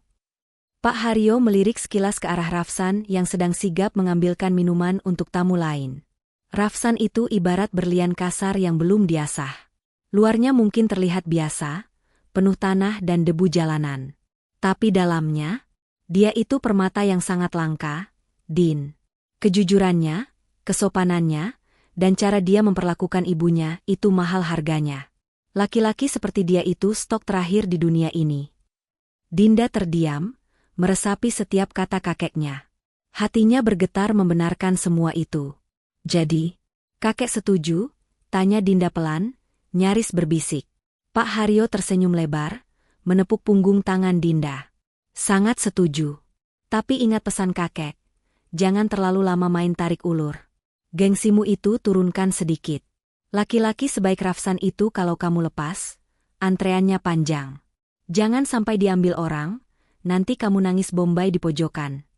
Pak Haryo melirik sekilas ke arah Rafsan yang sedang sigap mengambilkan minuman untuk tamu lain. Rafsan itu ibarat berlian kasar yang belum diasah. Luarnya mungkin terlihat biasa, penuh tanah dan debu jalanan. Tapi dalamnya, dia itu permata yang sangat langka, Din. Kejujurannya, kesopanannya, dan cara dia memperlakukan ibunya itu mahal harganya. Laki-laki seperti dia itu stok terakhir di dunia ini. Dinda terdiam, meresapi setiap kata kakeknya. Hatinya bergetar membenarkan semua itu. "Jadi, kakek setuju?" tanya Dinda pelan, nyaris berbisik. Pak Haryo tersenyum lebar, menepuk punggung tangan Dinda. "Sangat setuju. Tapi ingat pesan kakek, jangan terlalu lama main tarik ulur. Gengsimu itu turunkan sedikit. Laki-laki sebaik Rafsan itu kalau kamu lepas, antreannya panjang. Jangan sampai diambil orang, nanti kamu nangis Bombay di pojokan."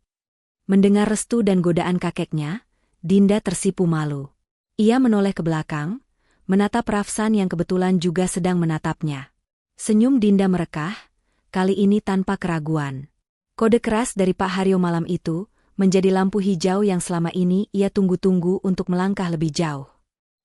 Mendengar restu dan godaan kakeknya, Dinda tersipu malu. Ia menoleh ke belakang, menatap Rafsan yang kebetulan juga sedang menatapnya. Senyum Dinda merekah, kali ini tanpa keraguan. Kode keras dari Pak Haryo malam itu menjadi lampu hijau yang selama ini ia tunggu-tunggu untuk melangkah lebih jauh.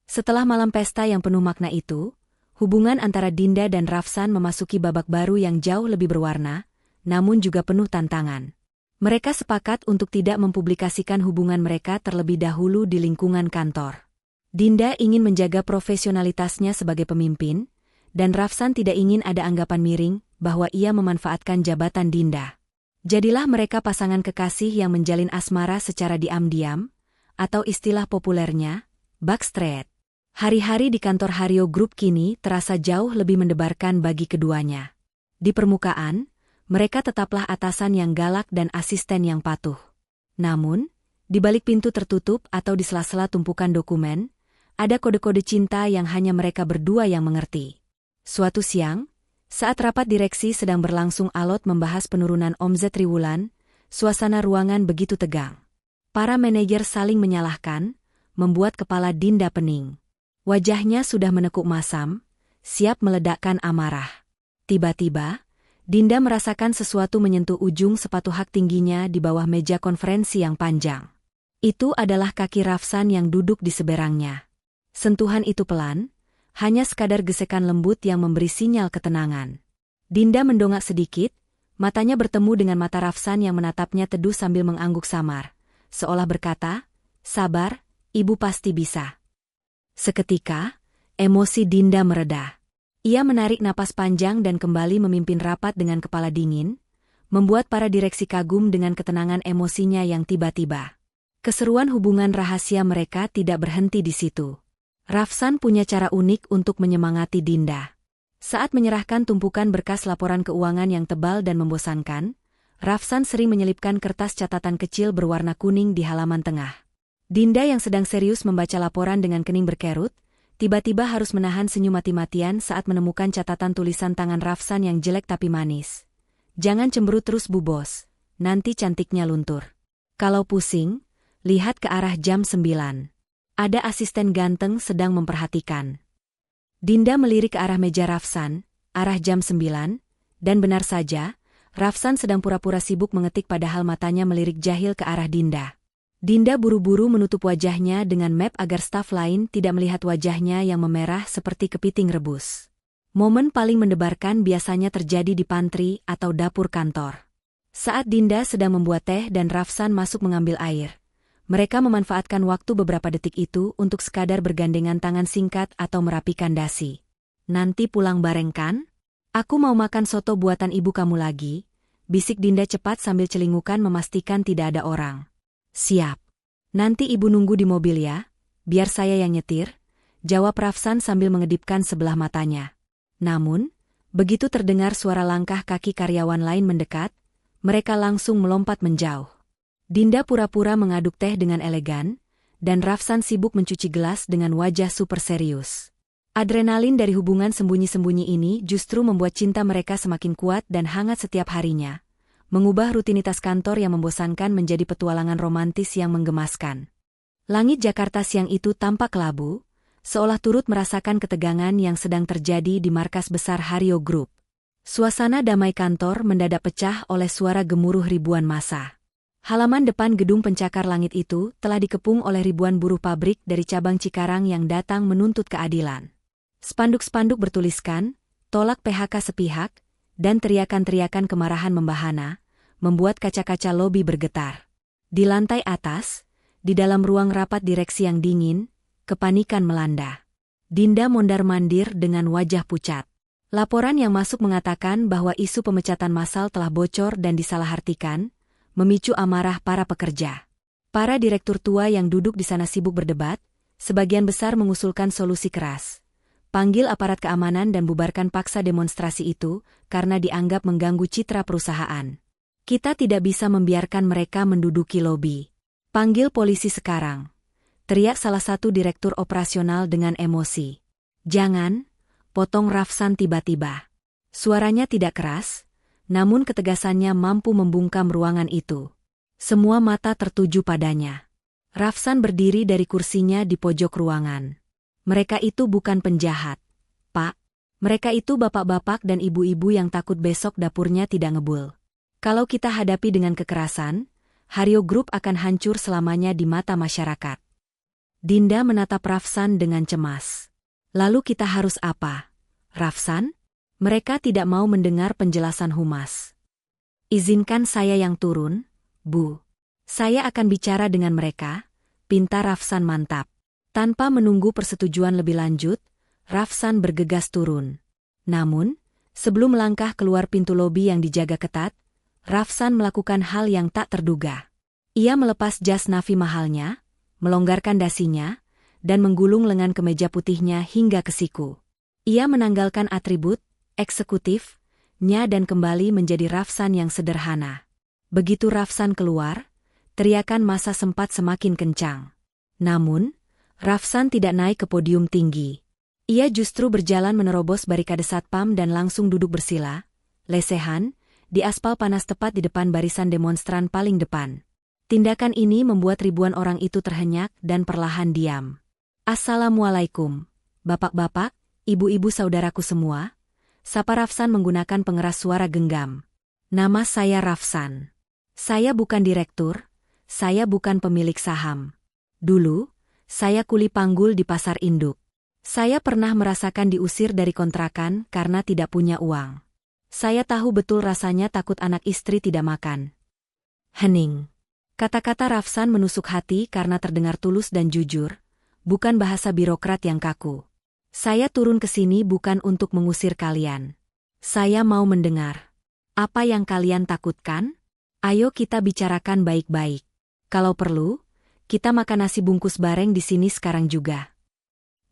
Setelah malam pesta yang penuh makna itu, hubungan antara Dinda dan Rafsan memasuki babak baru yang jauh lebih berwarna, namun juga penuh tantangan. Mereka sepakat untuk tidak mempublikasikan hubungan mereka terlebih dahulu di lingkungan kantor. Dinda ingin menjaga profesionalitasnya sebagai pemimpin, dan Rafsan tidak ingin ada anggapan miring bahwa ia memanfaatkan jabatan Dinda. Jadilah mereka pasangan kekasih yang menjalin asmara secara diam-diam, atau istilah populernya, Backstreet. Hari-hari di kantor Hario Group kini terasa jauh lebih mendebarkan bagi keduanya. Di permukaan, mereka tetaplah atasan yang galak dan asisten yang patuh. Namun, di balik pintu tertutup atau di sela-sela tumpukan dokumen, ada kode-kode cinta yang hanya mereka berdua yang mengerti. Suatu siang, saat rapat direksi sedang berlangsung alot membahas penurunan omzet triwulan, suasana ruangan begitu tegang. Para manajer saling menyalahkan, membuat kepala Dinda pening. Wajahnya sudah menekuk masam, siap meledakkan amarah. Tiba-tiba, Dinda merasakan sesuatu menyentuh ujung sepatu hak tingginya di bawah meja konferensi yang panjang. Itu adalah kaki Rafsan yang duduk di seberangnya. Sentuhan itu pelan, hanya sekadar gesekan lembut yang memberi sinyal ketenangan. Dinda mendongak sedikit, matanya bertemu dengan mata Rafsan yang menatapnya teduh sambil mengangguk samar, seolah berkata, "Sabar, ibu pasti bisa." Seketika, emosi Dinda mereda. Ia menarik napas panjang dan kembali memimpin rapat dengan kepala dingin, membuat para direksi kagum dengan ketenangan emosinya yang tiba-tiba. Keseruan hubungan rahasia mereka tidak berhenti di situ. Rafsan punya cara unik untuk menyemangati Dinda. Saat menyerahkan tumpukan berkas laporan keuangan yang tebal dan membosankan, Rafsan sering menyelipkan kertas catatan kecil berwarna kuning di halaman tengah. Dinda yang sedang serius membaca laporan dengan kening berkerut, tiba-tiba harus menahan senyum mati-matian saat menemukan catatan tulisan tangan Rafsan yang jelek tapi manis. "Jangan cemberut terus Bu Bos, nanti cantiknya luntur. Kalau pusing, lihat ke arah jam 9. Ada asisten ganteng sedang memperhatikan." Dinda melirik ke arah meja Rafsan, arah jam 9, dan benar saja, Rafsan sedang pura-pura sibuk mengetik padahal matanya melirik jahil ke arah Dinda. Dinda buru-buru menutup wajahnya dengan map agar staf lain tidak melihat wajahnya yang memerah seperti kepiting rebus. Momen paling mendebarkan biasanya terjadi di pantry atau dapur kantor. Saat Dinda sedang membuat teh dan Rafsan masuk mengambil air, mereka memanfaatkan waktu beberapa detik itu untuk sekadar bergandengan tangan singkat atau merapikan dasi. "Nanti pulang bareng kan? Aku mau makan soto buatan ibu kamu lagi," bisik Dinda cepat sambil celingukan memastikan tidak ada orang. "Siap. Nanti ibu nunggu di mobil ya, biar saya yang nyetir," jawab Rafsan sambil mengedipkan sebelah matanya. Namun, begitu terdengar suara langkah kaki karyawan lain mendekat, mereka langsung melompat menjauh. Dinda pura-pura mengaduk teh dengan elegan, dan Rafsan sibuk mencuci gelas dengan wajah super serius. Adrenalin dari hubungan sembunyi-sembunyi ini justru membuat cinta mereka semakin kuat dan hangat setiap harinya, mengubah rutinitas kantor yang membosankan menjadi petualangan romantis yang menggemaskan. Langit Jakarta siang itu tampak kelabu, seolah turut merasakan ketegangan yang sedang terjadi di markas besar Hario Group. Suasana damai kantor mendadak pecah oleh suara gemuruh ribuan massa. Halaman depan gedung pencakar langit itu telah dikepung oleh ribuan buruh pabrik dari cabang Cikarang yang datang menuntut keadilan. Spanduk-spanduk bertuliskan, "Tolak PHK sepihak," dan teriakan-teriakan kemarahan membahana, membuat kaca-kaca lobi bergetar. Di lantai atas, di dalam ruang rapat direksi yang dingin, kepanikan melanda. Dinda mondar-mandir dengan wajah pucat. Laporan yang masuk mengatakan bahwa isu pemecatan massal telah bocor dan disalahartikan, memicu amarah para pekerja. Para direktur tua yang duduk di sana sibuk berdebat, sebagian besar mengusulkan solusi keras. Panggil aparat keamanan dan bubarkan paksa demonstrasi itu, karena dianggap mengganggu citra perusahaan. Kita tidak bisa membiarkan mereka menduduki lobi. Panggil polisi sekarang, teriak salah satu direktur operasional dengan emosi. "Jangan," potong Rafsan tiba-tiba. Suaranya tidak keras, namun ketegasannya mampu membungkam ruangan itu. Semua mata tertuju padanya. Rafsan berdiri dari kursinya di pojok ruangan. "Mereka itu bukan penjahat, Pak. Mereka itu bapak-bapak dan ibu-ibu yang takut besok dapurnya tidak ngebul. Kalau kita hadapi dengan kekerasan, Hario Group akan hancur selamanya di mata masyarakat." Dinda menatap Rafsan dengan cemas. "Lalu kita harus apa, Rafsan?" Mereka tidak mau mendengar penjelasan humas. "Izinkan saya yang turun, Bu. Saya akan bicara dengan mereka," pinta Rafsan mantap. Tanpa menunggu persetujuan lebih lanjut, Rafsan bergegas turun. Namun, sebelum melangkah keluar pintu lobi yang dijaga ketat, Rafsan melakukan hal yang tak terduga. Ia melepas jas Navi mahalnya, melonggarkan dasinya, dan menggulung lengan kemeja putihnya hingga ke siku. Ia menanggalkan atribut eksekutif-nya dan kembali menjadi Rafsan yang sederhana. Begitu Rafsan keluar, teriakan massa sempat semakin kencang. Namun, Rafsan tidak naik ke podium tinggi. Ia justru berjalan menerobos barikade satpam dan langsung duduk bersila, lesehan, di aspal panas tepat di depan barisan demonstran paling depan. Tindakan ini membuat ribuan orang itu terhenyak dan perlahan diam. "Assalamualaikum, bapak-bapak, ibu-ibu saudaraku semua," sapa Rafsan menggunakan pengeras suara genggam. "Nama saya Rafsan. Saya bukan direktur, saya bukan pemilik saham. Dulu, saya kuli panggul di pasar induk. Saya pernah merasakan diusir dari kontrakan karena tidak punya uang. Saya tahu betul rasanya takut anak istri tidak makan." Hening. Kata-kata Rafsan menusuk hati karena terdengar tulus dan jujur, bukan bahasa birokrat yang kaku. "Saya turun ke sini bukan untuk mengusir kalian. Saya mau mendengar. Apa yang kalian takutkan? Ayo kita bicarakan baik-baik. Kalau perlu, kita makan nasi bungkus bareng di sini sekarang juga."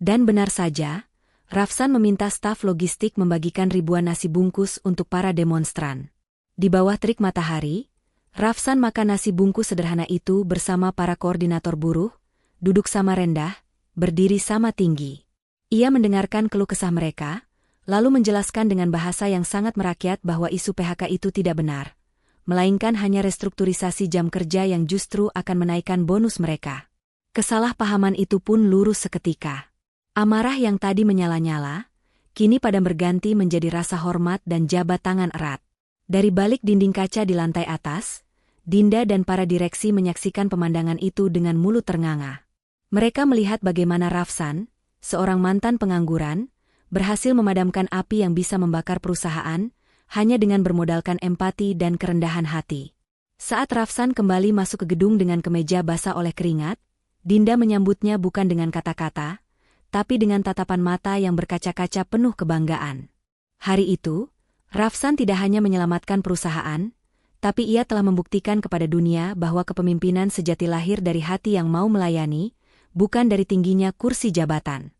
Dan benar saja, Rafsan meminta staf logistik membagikan ribuan nasi bungkus untuk para demonstran. Di bawah terik matahari, Rafsan makan nasi bungkus sederhana itu bersama para koordinator buruh, duduk sama rendah, berdiri sama tinggi. Ia mendengarkan keluh kesah mereka, lalu menjelaskan dengan bahasa yang sangat merakyat bahwa isu PHK itu tidak benar, melainkan hanya restrukturisasi jam kerja yang justru akan menaikkan bonus mereka. Kesalahpahaman itu pun lurus seketika. Amarah yang tadi menyala-nyala, kini padam berganti menjadi rasa hormat dan jabat tangan erat. Dari balik dinding kaca di lantai atas, Dinda dan para direksi menyaksikan pemandangan itu dengan mulut ternganga. Mereka melihat bagaimana Rafsan, seorang mantan pengangguran, berhasil memadamkan api yang bisa membakar perusahaan, hanya dengan bermodalkan empati dan kerendahan hati. Saat Rafsan kembali masuk ke gedung dengan kemeja basah oleh keringat, Dinda menyambutnya bukan dengan kata-kata, tapi dengan tatapan mata yang berkaca-kaca penuh kebanggaan. Hari itu, Rafsan tidak hanya menyelamatkan perusahaan, tapi ia telah membuktikan kepada dunia bahwa kepemimpinan sejati lahir dari hati yang mau melayani, bukan dari tingginya kursi jabatan.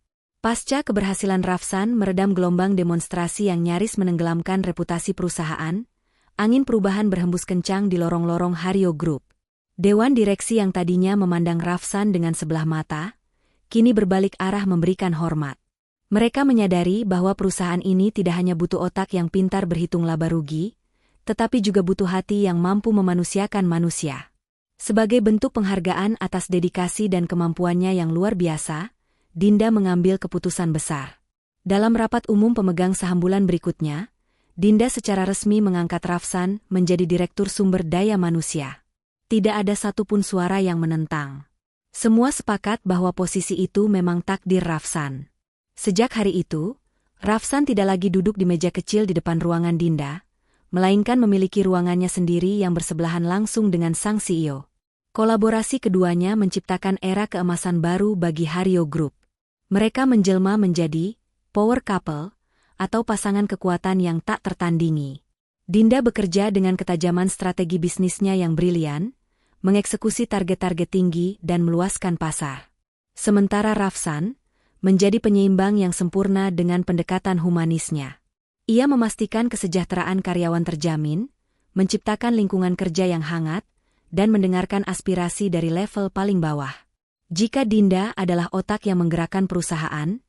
Pasca keberhasilan Rafsan meredam gelombang demonstrasi yang nyaris menenggelamkan reputasi perusahaan, angin perubahan berhembus kencang di lorong-lorong Hario Group. Dewan direksi yang tadinya memandang Rafsan dengan sebelah mata, kini berbalik arah memberikan hormat. Mereka menyadari bahwa perusahaan ini tidak hanya butuh otak yang pintar berhitung laba rugi, tetapi juga butuh hati yang mampu memanusiakan manusia. Sebagai bentuk penghargaan atas dedikasi dan kemampuannya yang luar biasa, Dinda mengambil keputusan besar. Dalam rapat umum pemegang saham bulan berikutnya, Dinda secara resmi mengangkat Rafsan menjadi Direktur Sumber Daya Manusia. Tidak ada satupun suara yang menentang. Semua sepakat bahwa posisi itu memang takdir Rafsan. Sejak hari itu, Rafsan tidak lagi duduk di meja kecil di depan ruangan Dinda, melainkan memiliki ruangannya sendiri yang bersebelahan langsung dengan sang CEO. Kolaborasi keduanya menciptakan era keemasan baru bagi Hario Group. Mereka menjelma menjadi power couple, atau pasangan kekuatan yang tak tertandingi. Dinda bekerja dengan ketajaman strategi bisnisnya yang brilian, mengeksekusi target-target tinggi dan meluaskan pasar. Sementara Rafsan menjadi penyeimbang yang sempurna dengan pendekatan humanisnya. Ia memastikan kesejahteraan karyawan terjamin, menciptakan lingkungan kerja yang hangat, dan mendengarkan aspirasi dari level paling bawah. Jika Dinda adalah otak yang menggerakkan perusahaan,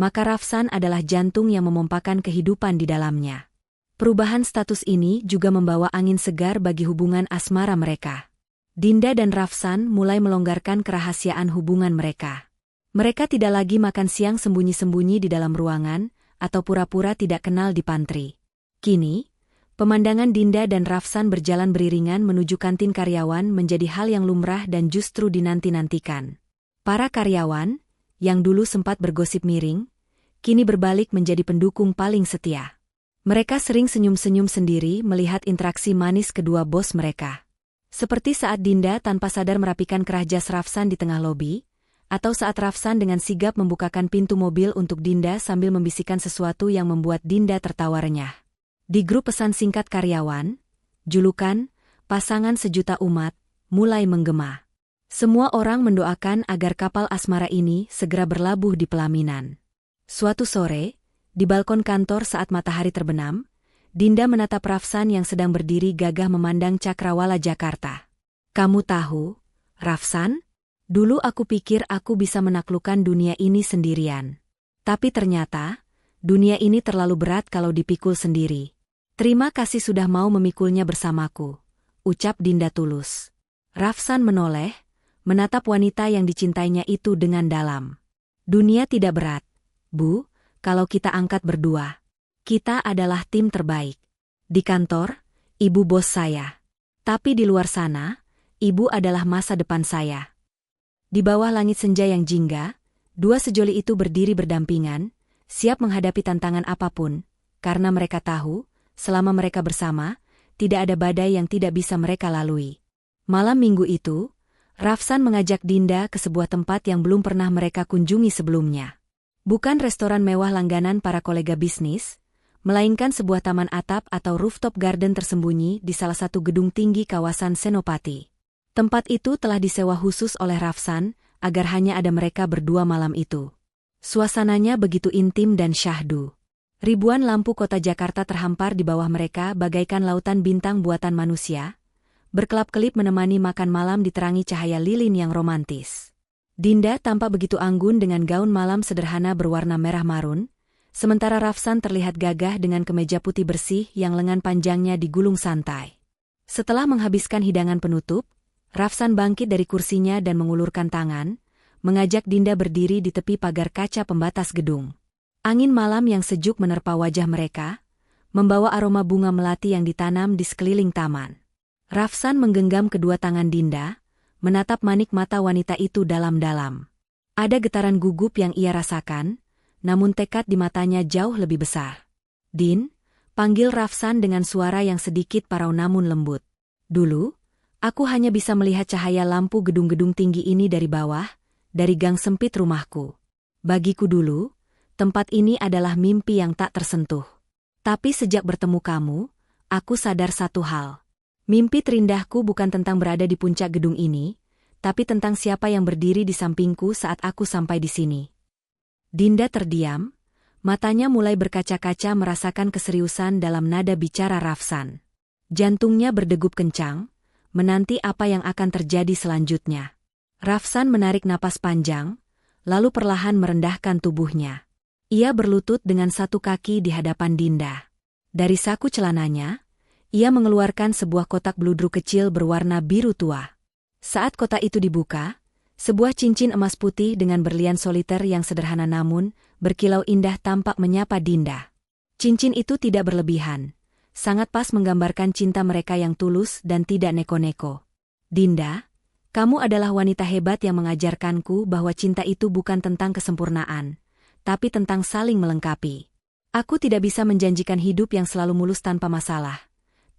maka Rafsan adalah jantung yang memompakan kehidupan di dalamnya. Perubahan status ini juga membawa angin segar bagi hubungan asmara mereka. Dinda dan Rafsan mulai melonggarkan kerahasiaan hubungan mereka. Mereka tidak lagi makan siang sembunyi-sembunyi di dalam ruangan, atau pura-pura tidak kenal di pantry. Kini, pemandangan Dinda dan Rafsan berjalan beriringan menuju kantin karyawan menjadi hal yang lumrah dan justru dinanti-nantikan. Para karyawan, yang dulu sempat bergosip miring, kini berbalik menjadi pendukung paling setia. Mereka sering senyum-senyum sendiri melihat interaksi manis kedua bos mereka. Seperti saat Dinda tanpa sadar merapikan kerah jas Rafsan di tengah lobi, atau saat Rafsan dengan sigap membukakan pintu mobil untuk Dinda sambil membisikkan sesuatu yang membuat Dinda tertawa renyah. Di grup pesan singkat karyawan, julukan, pasangan sejuta umat, mulai menggema. Semua orang mendoakan agar kapal asmara ini segera berlabuh di pelaminan. Suatu sore, di balkon kantor saat matahari terbenam, Dinda menatap Rafsan yang sedang berdiri gagah memandang Cakrawala Jakarta. "Kamu tahu, Rafsan? Dulu aku pikir aku bisa menaklukkan dunia ini sendirian. Tapi ternyata, dunia ini terlalu berat kalau dipikul sendiri. Terima kasih sudah mau memikulnya bersamaku," ucap Dinda tulus. Rafsan menoleh, menatap wanita yang dicintainya itu dengan dalam. "Dunia tidak berat, Bu, kalau kita angkat berdua. Kita adalah tim terbaik. Di kantor, Ibu bos saya. Tapi di luar sana, Ibu adalah masa depan saya." Di bawah langit senja yang jingga, dua sejoli itu berdiri berdampingan, siap menghadapi tantangan apapun, karena mereka tahu, selama mereka bersama, tidak ada badai yang tidak bisa mereka lalui. Malam minggu itu, Rafsan mengajak Dinda ke sebuah tempat yang belum pernah mereka kunjungi sebelumnya. Bukan restoran mewah langganan para kolega bisnis, melainkan sebuah taman atap atau rooftop garden tersembunyi di salah satu gedung tinggi kawasan Senopati. Tempat itu telah disewa khusus oleh Rafsan, agar hanya ada mereka berdua malam itu. Suasananya begitu intim dan syahdu. Ribuan lampu kota Jakarta terhampar di bawah mereka bagaikan lautan bintang buatan manusia, berkelap-kelip menemani makan malam diterangi cahaya lilin yang romantis. Dinda tampak begitu anggun dengan gaun malam sederhana berwarna merah marun, sementara Rafsan terlihat gagah dengan kemeja putih bersih yang lengan panjangnya digulung santai. Setelah menghabiskan hidangan penutup, Rafsan bangkit dari kursinya dan mengulurkan tangan, mengajak Dinda berdiri di tepi pagar kaca pembatas gedung. Angin malam yang sejuk menerpa wajah mereka, membawa aroma bunga melati yang ditanam di sekeliling taman. Rafsan menggenggam kedua tangan Dinda, menatap manik mata wanita itu dalam-dalam. Ada getaran gugup yang ia rasakan, namun tekad di matanya jauh lebih besar. "Din," panggil Rafsan dengan suara yang sedikit parau namun lembut. "Dulu, aku hanya bisa melihat cahaya lampu gedung-gedung tinggi ini dari bawah, dari gang sempit rumahku. Bagiku dulu, tempat ini adalah mimpi yang tak tersentuh. Tapi sejak bertemu kamu, aku sadar satu hal. Mimpi terindahku bukan tentang berada di puncak gedung ini, tapi tentang siapa yang berdiri di sampingku saat aku sampai di sini." Dinda terdiam, matanya mulai berkaca-kaca merasakan keseriusan dalam nada bicara Rafsan. Jantungnya berdegup kencang, menanti apa yang akan terjadi selanjutnya. Rafsan menarik napas panjang, lalu perlahan merendahkan tubuhnya. Ia berlutut dengan satu kaki di hadapan Dinda. Dari saku celananya, ia mengeluarkan sebuah kotak bludru kecil berwarna biru tua. Saat kotak itu dibuka, sebuah cincin emas putih dengan berlian soliter yang sederhana namun berkilau indah tampak menyapa Dinda. Cincin itu tidak berlebihan, sangat pas menggambarkan cinta mereka yang tulus dan tidak neko-neko. "Dinda, kamu adalah wanita hebat yang mengajarkanku bahwa cinta itu bukan tentang kesempurnaan, tapi tentang saling melengkapi. Aku tidak bisa menjanjikan hidup yang selalu mulus tanpa masalah.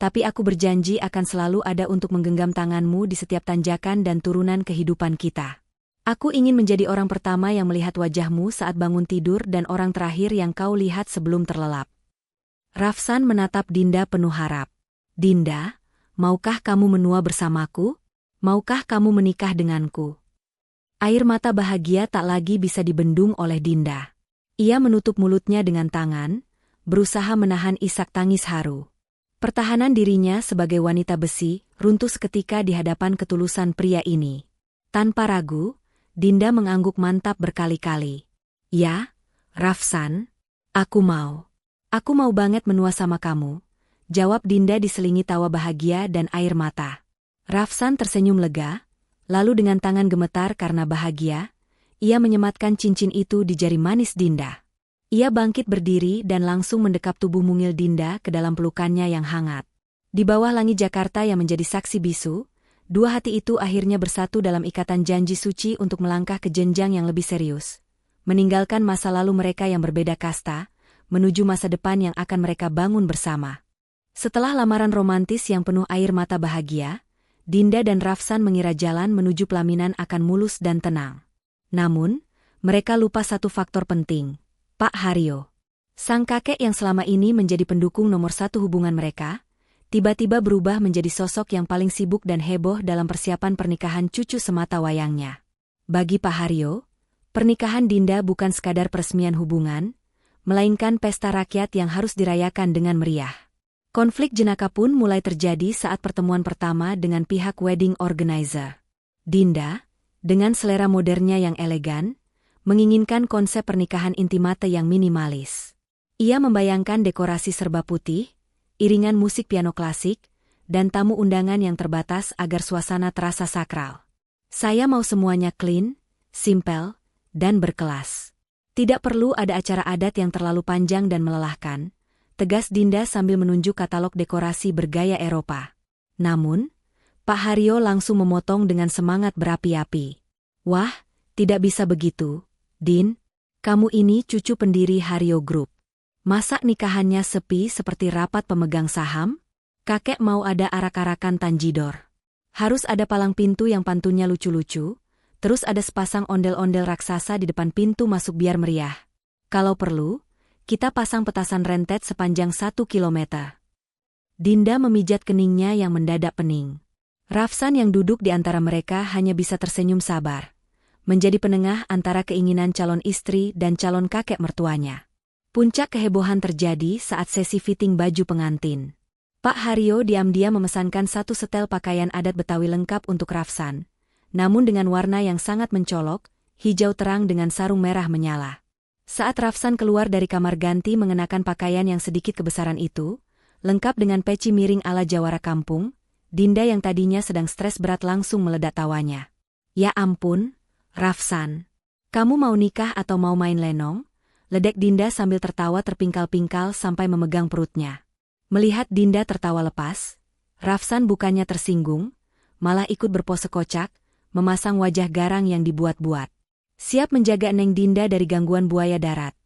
Tapi aku berjanji akan selalu ada untuk menggenggam tanganmu di setiap tanjakan dan turunan kehidupan kita. Aku ingin menjadi orang pertama yang melihat wajahmu saat bangun tidur dan orang terakhir yang kau lihat sebelum terlelap." Rafsan menatap Dinda penuh harap. "Dinda, maukah kamu menua bersamaku? Maukah kamu menikah denganku?" Air mata bahagia tak lagi bisa dibendung oleh Dinda. Ia menutup mulutnya dengan tangan, berusaha menahan isak tangis haru. Pertahanan dirinya sebagai wanita besi runtuh seketika di hadapan ketulusan pria ini. Tanpa ragu, Dinda mengangguk mantap berkali-kali. "Ya, Rafsan, aku mau. Aku mau banget menua sama kamu," jawab Dinda diselingi tawa bahagia dan air mata. Rafsan tersenyum lega, lalu dengan tangan gemetar karena bahagia, ia menyematkan cincin itu di jari manis Dinda. Ia bangkit berdiri dan langsung mendekap tubuh mungil Dinda ke dalam pelukannya yang hangat. Di bawah langit Jakarta yang menjadi saksi bisu, dua hati itu akhirnya bersatu dalam ikatan janji suci untuk melangkah ke jenjang yang lebih serius. Meninggalkan masa lalu mereka yang berbeda kasta, menuju masa depan yang akan mereka bangun bersama. Setelah lamaran romantis yang penuh air mata bahagia, Dinda dan Rafsan mengira jalan menuju pelaminan akan mulus dan tenang. Namun, mereka lupa satu faktor penting. Pak Haryo, sang kakek yang selama ini menjadi pendukung nomor satu hubungan mereka, tiba-tiba berubah menjadi sosok yang paling sibuk dan heboh dalam persiapan pernikahan cucu semata wayangnya. Bagi Pak Haryo, pernikahan Dinda bukan sekadar peresmian hubungan, melainkan pesta rakyat yang harus dirayakan dengan meriah. Konflik jenaka pun mulai terjadi saat pertemuan pertama dengan pihak wedding organizer. Dinda, dengan selera modernnya yang elegan, menginginkan konsep pernikahan intimate yang minimalis. Ia membayangkan dekorasi serba putih, iringan musik piano klasik, dan tamu undangan yang terbatas agar suasana terasa sakral. Saya mau semuanya clean, simpel, dan berkelas. Tidak perlu ada acara adat yang terlalu panjang dan melelahkan, tegas Dinda sambil menunjuk katalog dekorasi bergaya Eropa. Namun, Pak Haryo langsung memotong dengan semangat berapi-api. Wah, tidak bisa begitu, Din. Kamu ini cucu pendiri Haryo Group. Masa nikahannya sepi seperti rapat pemegang saham? Kakek mau ada arak-arakan tanjidor. Harus ada palang pintu yang pantunnya lucu-lucu, terus ada sepasang ondel-ondel raksasa di depan pintu masuk biar meriah. Kalau perlu, kita pasang petasan rentet sepanjang 1 kilometer. Dinda memijat keningnya yang mendadak pening. Rafsan yang duduk di antara mereka hanya bisa tersenyum sabar, menjadi penengah antara keinginan calon istri dan calon kakek mertuanya. Puncak kehebohan terjadi saat sesi fitting baju pengantin. Pak Haryo diam-diam memesankan 1 setel pakaian adat Betawi lengkap untuk Rafsan, namun dengan warna yang sangat mencolok, hijau terang dengan sarung merah menyala. Saat Rafsan keluar dari kamar ganti mengenakan pakaian yang sedikit kebesaran itu, lengkap dengan peci miring ala Jawara kampung, Dinda yang tadinya sedang stres berat langsung meledak tawanya. Ya ampun, Rafsan. Kamu mau nikah atau mau main lenong? Ledek Dinda sambil tertawa terpingkal-pingkal sampai memegang perutnya. Melihat Dinda tertawa lepas, Rafsan bukannya tersinggung, malah ikut berpose kocak, memasang wajah garang yang dibuat-buat. Siap menjaga Neng Dinda dari gangguan buaya darat.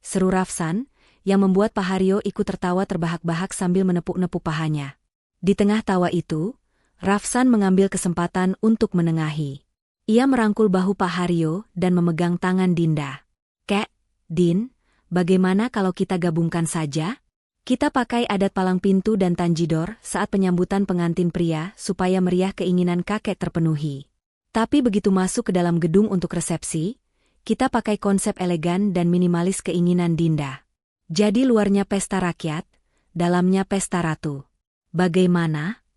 Seru Rafsan, yang membuat Pak Haryo ikut tertawa terbahak-bahak sambil menepuk-nepuk pahanya. Di tengah tawa itu, Rafsan mengambil kesempatan untuk menengahi. Ia merangkul bahu Pak Haryo dan memegang tangan Dinda. Kek, Din, bagaimana kalau kita gabungkan saja? Kita pakai adat palang pintu dan tanjidor saat penyambutan pengantin pria supaya meriah keinginan kakek terpenuhi. Tapi begitu masuk ke dalam gedung untuk resepsi, kita pakai konsep elegan dan minimalis keinginan Dinda. Jadi luarnya pesta rakyat, dalamnya pesta ratu. Bagaimana?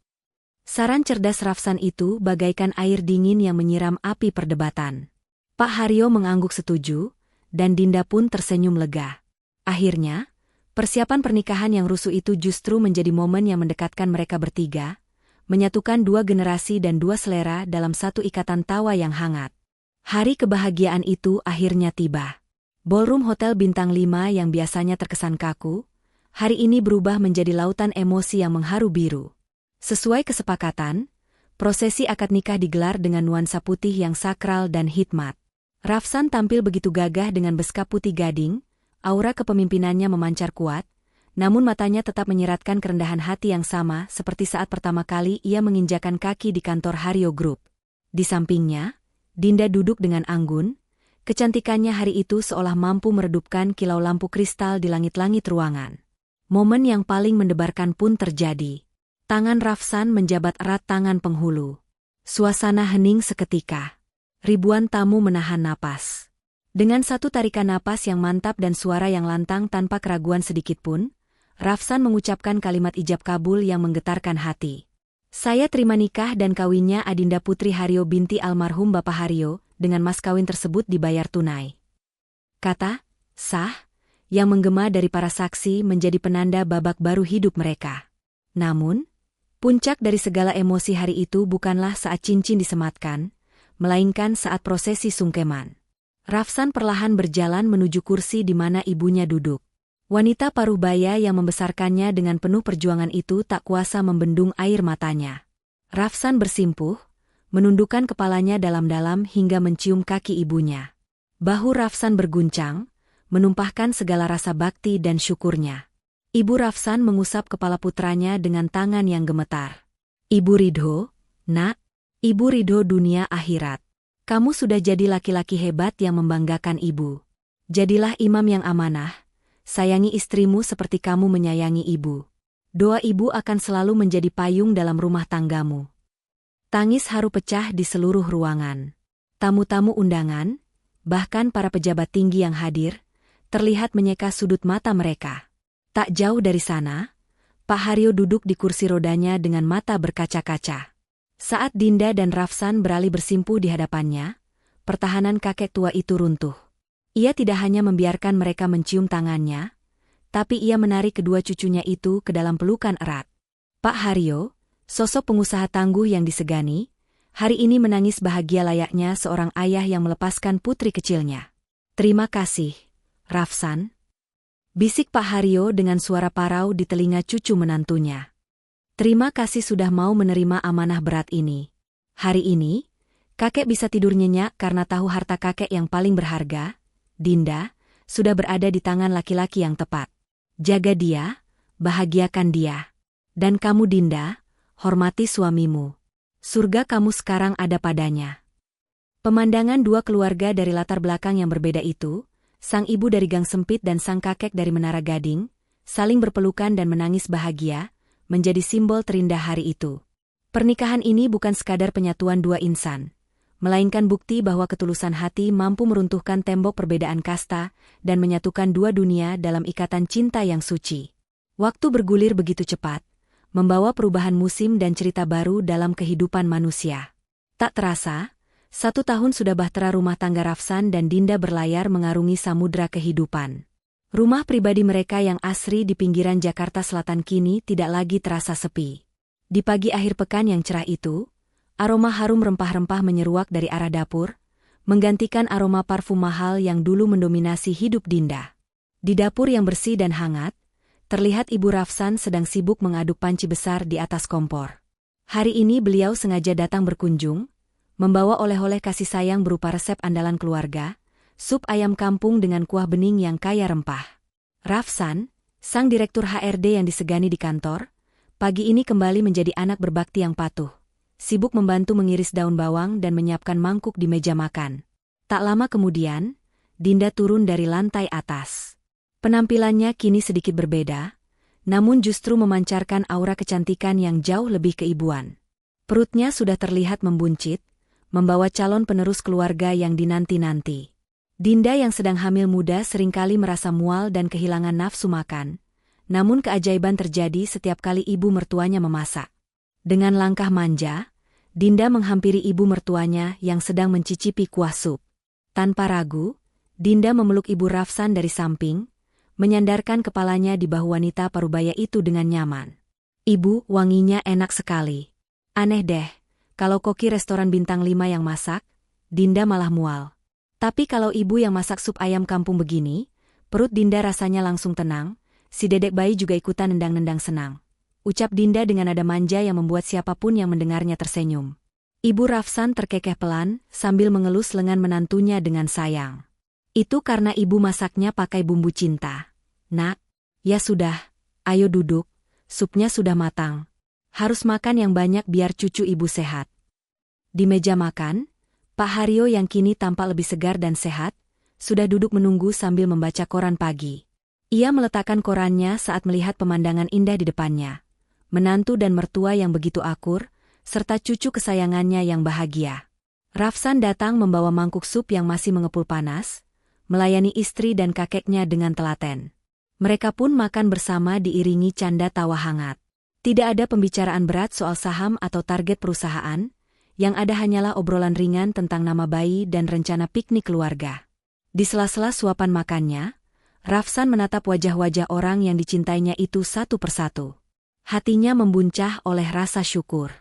Saran cerdas Rafsan itu bagaikan air dingin yang menyiram api perdebatan. Pak Haryo mengangguk setuju, dan Dinda pun tersenyum lega. Akhirnya, persiapan pernikahan yang rusuh itu justru menjadi momen yang mendekatkan mereka bertiga, menyatukan 2 generasi dan 2 selera dalam satu ikatan tawa yang hangat. Hari kebahagiaan itu akhirnya tiba. Ballroom Hotel Bintang 5 yang biasanya terkesan kaku, hari ini berubah menjadi lautan emosi yang mengharu biru. Sesuai kesepakatan, prosesi akad nikah digelar dengan nuansa putih yang sakral dan hikmat. Rafsan tampil begitu gagah dengan beskap putih gading, aura kepemimpinannya memancar kuat, namun matanya tetap menyiratkan kerendahan hati yang sama seperti saat pertama kali ia menginjakan kaki di kantor Haryo Group. Di sampingnya, Dinda duduk dengan anggun, kecantikannya hari itu seolah mampu meredupkan kilau lampu kristal di langit-langit ruangan. Momen yang paling mendebarkan pun terjadi. Tangan Rafsan menjabat erat tangan penghulu. Suasana hening seketika. Ribuan tamu menahan napas. Dengan satu tarikan napas yang mantap dan suara yang lantang tanpa keraguan sedikitpun, Rafsan mengucapkan kalimat ijab kabul yang menggetarkan hati. Saya terima nikah dan kawinnya Adinda Putri Haryo binti almarhum Bapak Haryo, dengan mas kawin tersebut dibayar tunai. Kata, sah, yang menggema dari para saksi menjadi penanda babak baru hidup mereka. Namun, puncak dari segala emosi hari itu bukanlah saat cincin disematkan, melainkan saat prosesi sungkeman. Rafsan perlahan berjalan menuju kursi di mana ibunya duduk. Wanita paruh baya yang membesarkannya dengan penuh perjuangan itu tak kuasa membendung air matanya. Rafsan bersimpuh, menundukkan kepalanya dalam-dalam hingga mencium kaki ibunya. Bahu Rafsan berguncang, menumpahkan segala rasa bakti dan syukurnya. Ibu Rafsan mengusap kepala putranya dengan tangan yang gemetar. Ibu Ridho, nak, Ibu Ridho dunia akhirat. Kamu sudah jadi laki-laki hebat yang membanggakan ibu. Jadilah imam yang amanah, sayangi istrimu seperti kamu menyayangi ibu. Doa ibu akan selalu menjadi payung dalam rumah tanggamu. Tangis haru pecah di seluruh ruangan. Tamu-tamu undangan, bahkan para pejabat tinggi yang hadir, terlihat menyeka sudut mata mereka. Tak jauh dari sana, Pak Haryo duduk di kursi rodanya dengan mata berkaca-kaca. Saat Dinda dan Rafsan beralih bersimpuh di hadapannya, pertahanan kakek tua itu runtuh. Ia tidak hanya membiarkan mereka mencium tangannya, tapi ia menarik kedua cucunya itu ke dalam pelukan erat. Pak Haryo, sosok pengusaha tangguh yang disegani, hari ini menangis bahagia layaknya seorang ayah yang melepaskan putri kecilnya. "Terima kasih, Rafsan," bisik Pak Haryo dengan suara parau di telinga cucu menantunya. "Terima kasih sudah mau menerima amanah berat ini. Hari ini, kakek bisa tidur nyenyak karena tahu harta kakek yang paling berharga, Dinda, sudah berada di tangan laki-laki yang tepat. Jaga dia, bahagiakan dia. Dan kamu Dinda, hormati suamimu. Surga kamu sekarang ada padanya." Pemandangan dua keluarga dari latar belakang yang berbeda itu, sang ibu dari gang sempit dan sang kakek dari Menara Gading, saling berpelukan dan menangis bahagia, menjadi simbol terindah hari itu. Pernikahan ini bukan sekadar penyatuan dua insan, melainkan bukti bahwa ketulusan hati mampu meruntuhkan tembok perbedaan kasta dan menyatukan dua dunia dalam ikatan cinta yang suci. Waktu bergulir begitu cepat, membawa perubahan musim dan cerita baru dalam kehidupan manusia. Tak terasa, 1 tahun sudah bahtera rumah tangga Rafsan dan Dinda berlayar mengarungi samudra kehidupan. Rumah pribadi mereka yang asri di pinggiran Jakarta Selatan kini tidak lagi terasa sepi. Di pagi akhir pekan yang cerah itu, aroma harum rempah-rempah menyeruak dari arah dapur, menggantikan aroma parfum mahal yang dulu mendominasi hidup Dinda. Di dapur yang bersih dan hangat, terlihat Ibu Rafsan sedang sibuk mengaduk panci besar di atas kompor. Hari ini beliau sengaja datang berkunjung, membawa oleh-oleh kasih sayang berupa resep andalan keluarga, sup ayam kampung dengan kuah bening yang kaya rempah. Rafsan, sang direktur HRD yang disegani di kantor, pagi ini kembali menjadi anak berbakti yang patuh, sibuk membantu mengiris daun bawang dan menyiapkan mangkuk di meja makan. Tak lama kemudian, Dinda turun dari lantai atas. Penampilannya kini sedikit berbeda, namun justru memancarkan aura kecantikan yang jauh lebih keibuan. Perutnya sudah terlihat membuncit, membawa calon penerus keluarga yang dinanti-nanti. Dinda yang sedang hamil muda seringkali merasa mual dan kehilangan nafsu makan, namun keajaiban terjadi setiap kali ibu mertuanya memasak. Dengan langkah manja, Dinda menghampiri ibu mertuanya yang sedang mencicipi kuah sup. Tanpa ragu, Dinda memeluk Ibu Rafsan dari samping, menyandarkan kepalanya di bahu wanita parubaya itu dengan nyaman. "Ibu, wanginya enak sekali. Aneh deh, kalau koki restoran bintang 5 yang masak, Dinda malah mual. Tapi kalau ibu yang masak sup ayam kampung begini, perut Dinda rasanya langsung tenang, si dedek bayi juga ikutan nendang-nendang senang," ucap Dinda dengan nada manja yang membuat siapapun yang mendengarnya tersenyum. Ibu Rafsan terkekeh pelan sambil mengelus lengan menantunya dengan sayang. "Itu karena ibu masaknya pakai bumbu cinta. Nak, ya sudah, ayo duduk, supnya sudah matang. Harus makan yang banyak biar cucu ibu sehat." Di meja makan, Pak Haryo yang kini tampak lebih segar dan sehat, sudah duduk menunggu sambil membaca koran pagi. Ia meletakkan korannya saat melihat pemandangan indah di depannya. Menantu dan mertua yang begitu akur, serta cucu kesayangannya yang bahagia. Rafsan datang membawa mangkuk sup yang masih mengepul panas, melayani istri dan kakeknya dengan telaten. Mereka pun makan bersama diiringi canda tawa hangat. Tidak ada pembicaraan berat soal saham atau target perusahaan, yang ada hanyalah obrolan ringan tentang nama bayi dan rencana piknik keluarga. Di sela-sela suapan makannya, Rafsan menatap wajah-wajah orang yang dicintainya itu satu persatu. Hatinya membuncah oleh rasa syukur.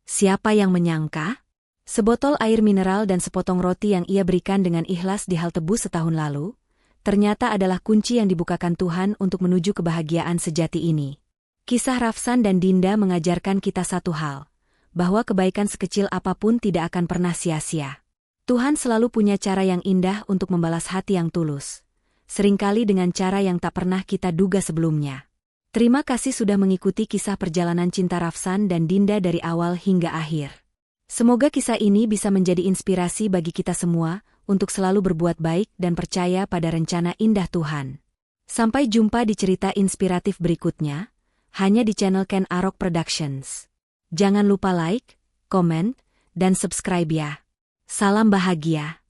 Siapa yang menyangka? Sebotol air mineral dan sepotong roti yang ia berikan dengan ikhlas di halte bus setahun lalu, ternyata adalah kunci yang dibukakan Tuhan untuk menuju kebahagiaan sejati ini. Kisah Rafsan dan Dinda mengajarkan kita satu hal, bahwa kebaikan sekecil apapun tidak akan pernah sia-sia. Tuhan selalu punya cara yang indah untuk membalas hati yang tulus, seringkali dengan cara yang tak pernah kita duga sebelumnya. Terima kasih sudah mengikuti kisah perjalanan cinta Rafsan dan Dinda dari awal hingga akhir. Semoga kisah ini bisa menjadi inspirasi bagi kita semua untuk selalu berbuat baik dan percaya pada rencana indah Tuhan. Sampai jumpa di cerita inspiratif berikutnya. hanya di channel Ken Arok Productions. Jangan lupa like, komen, dan subscribe ya. Salam bahagia.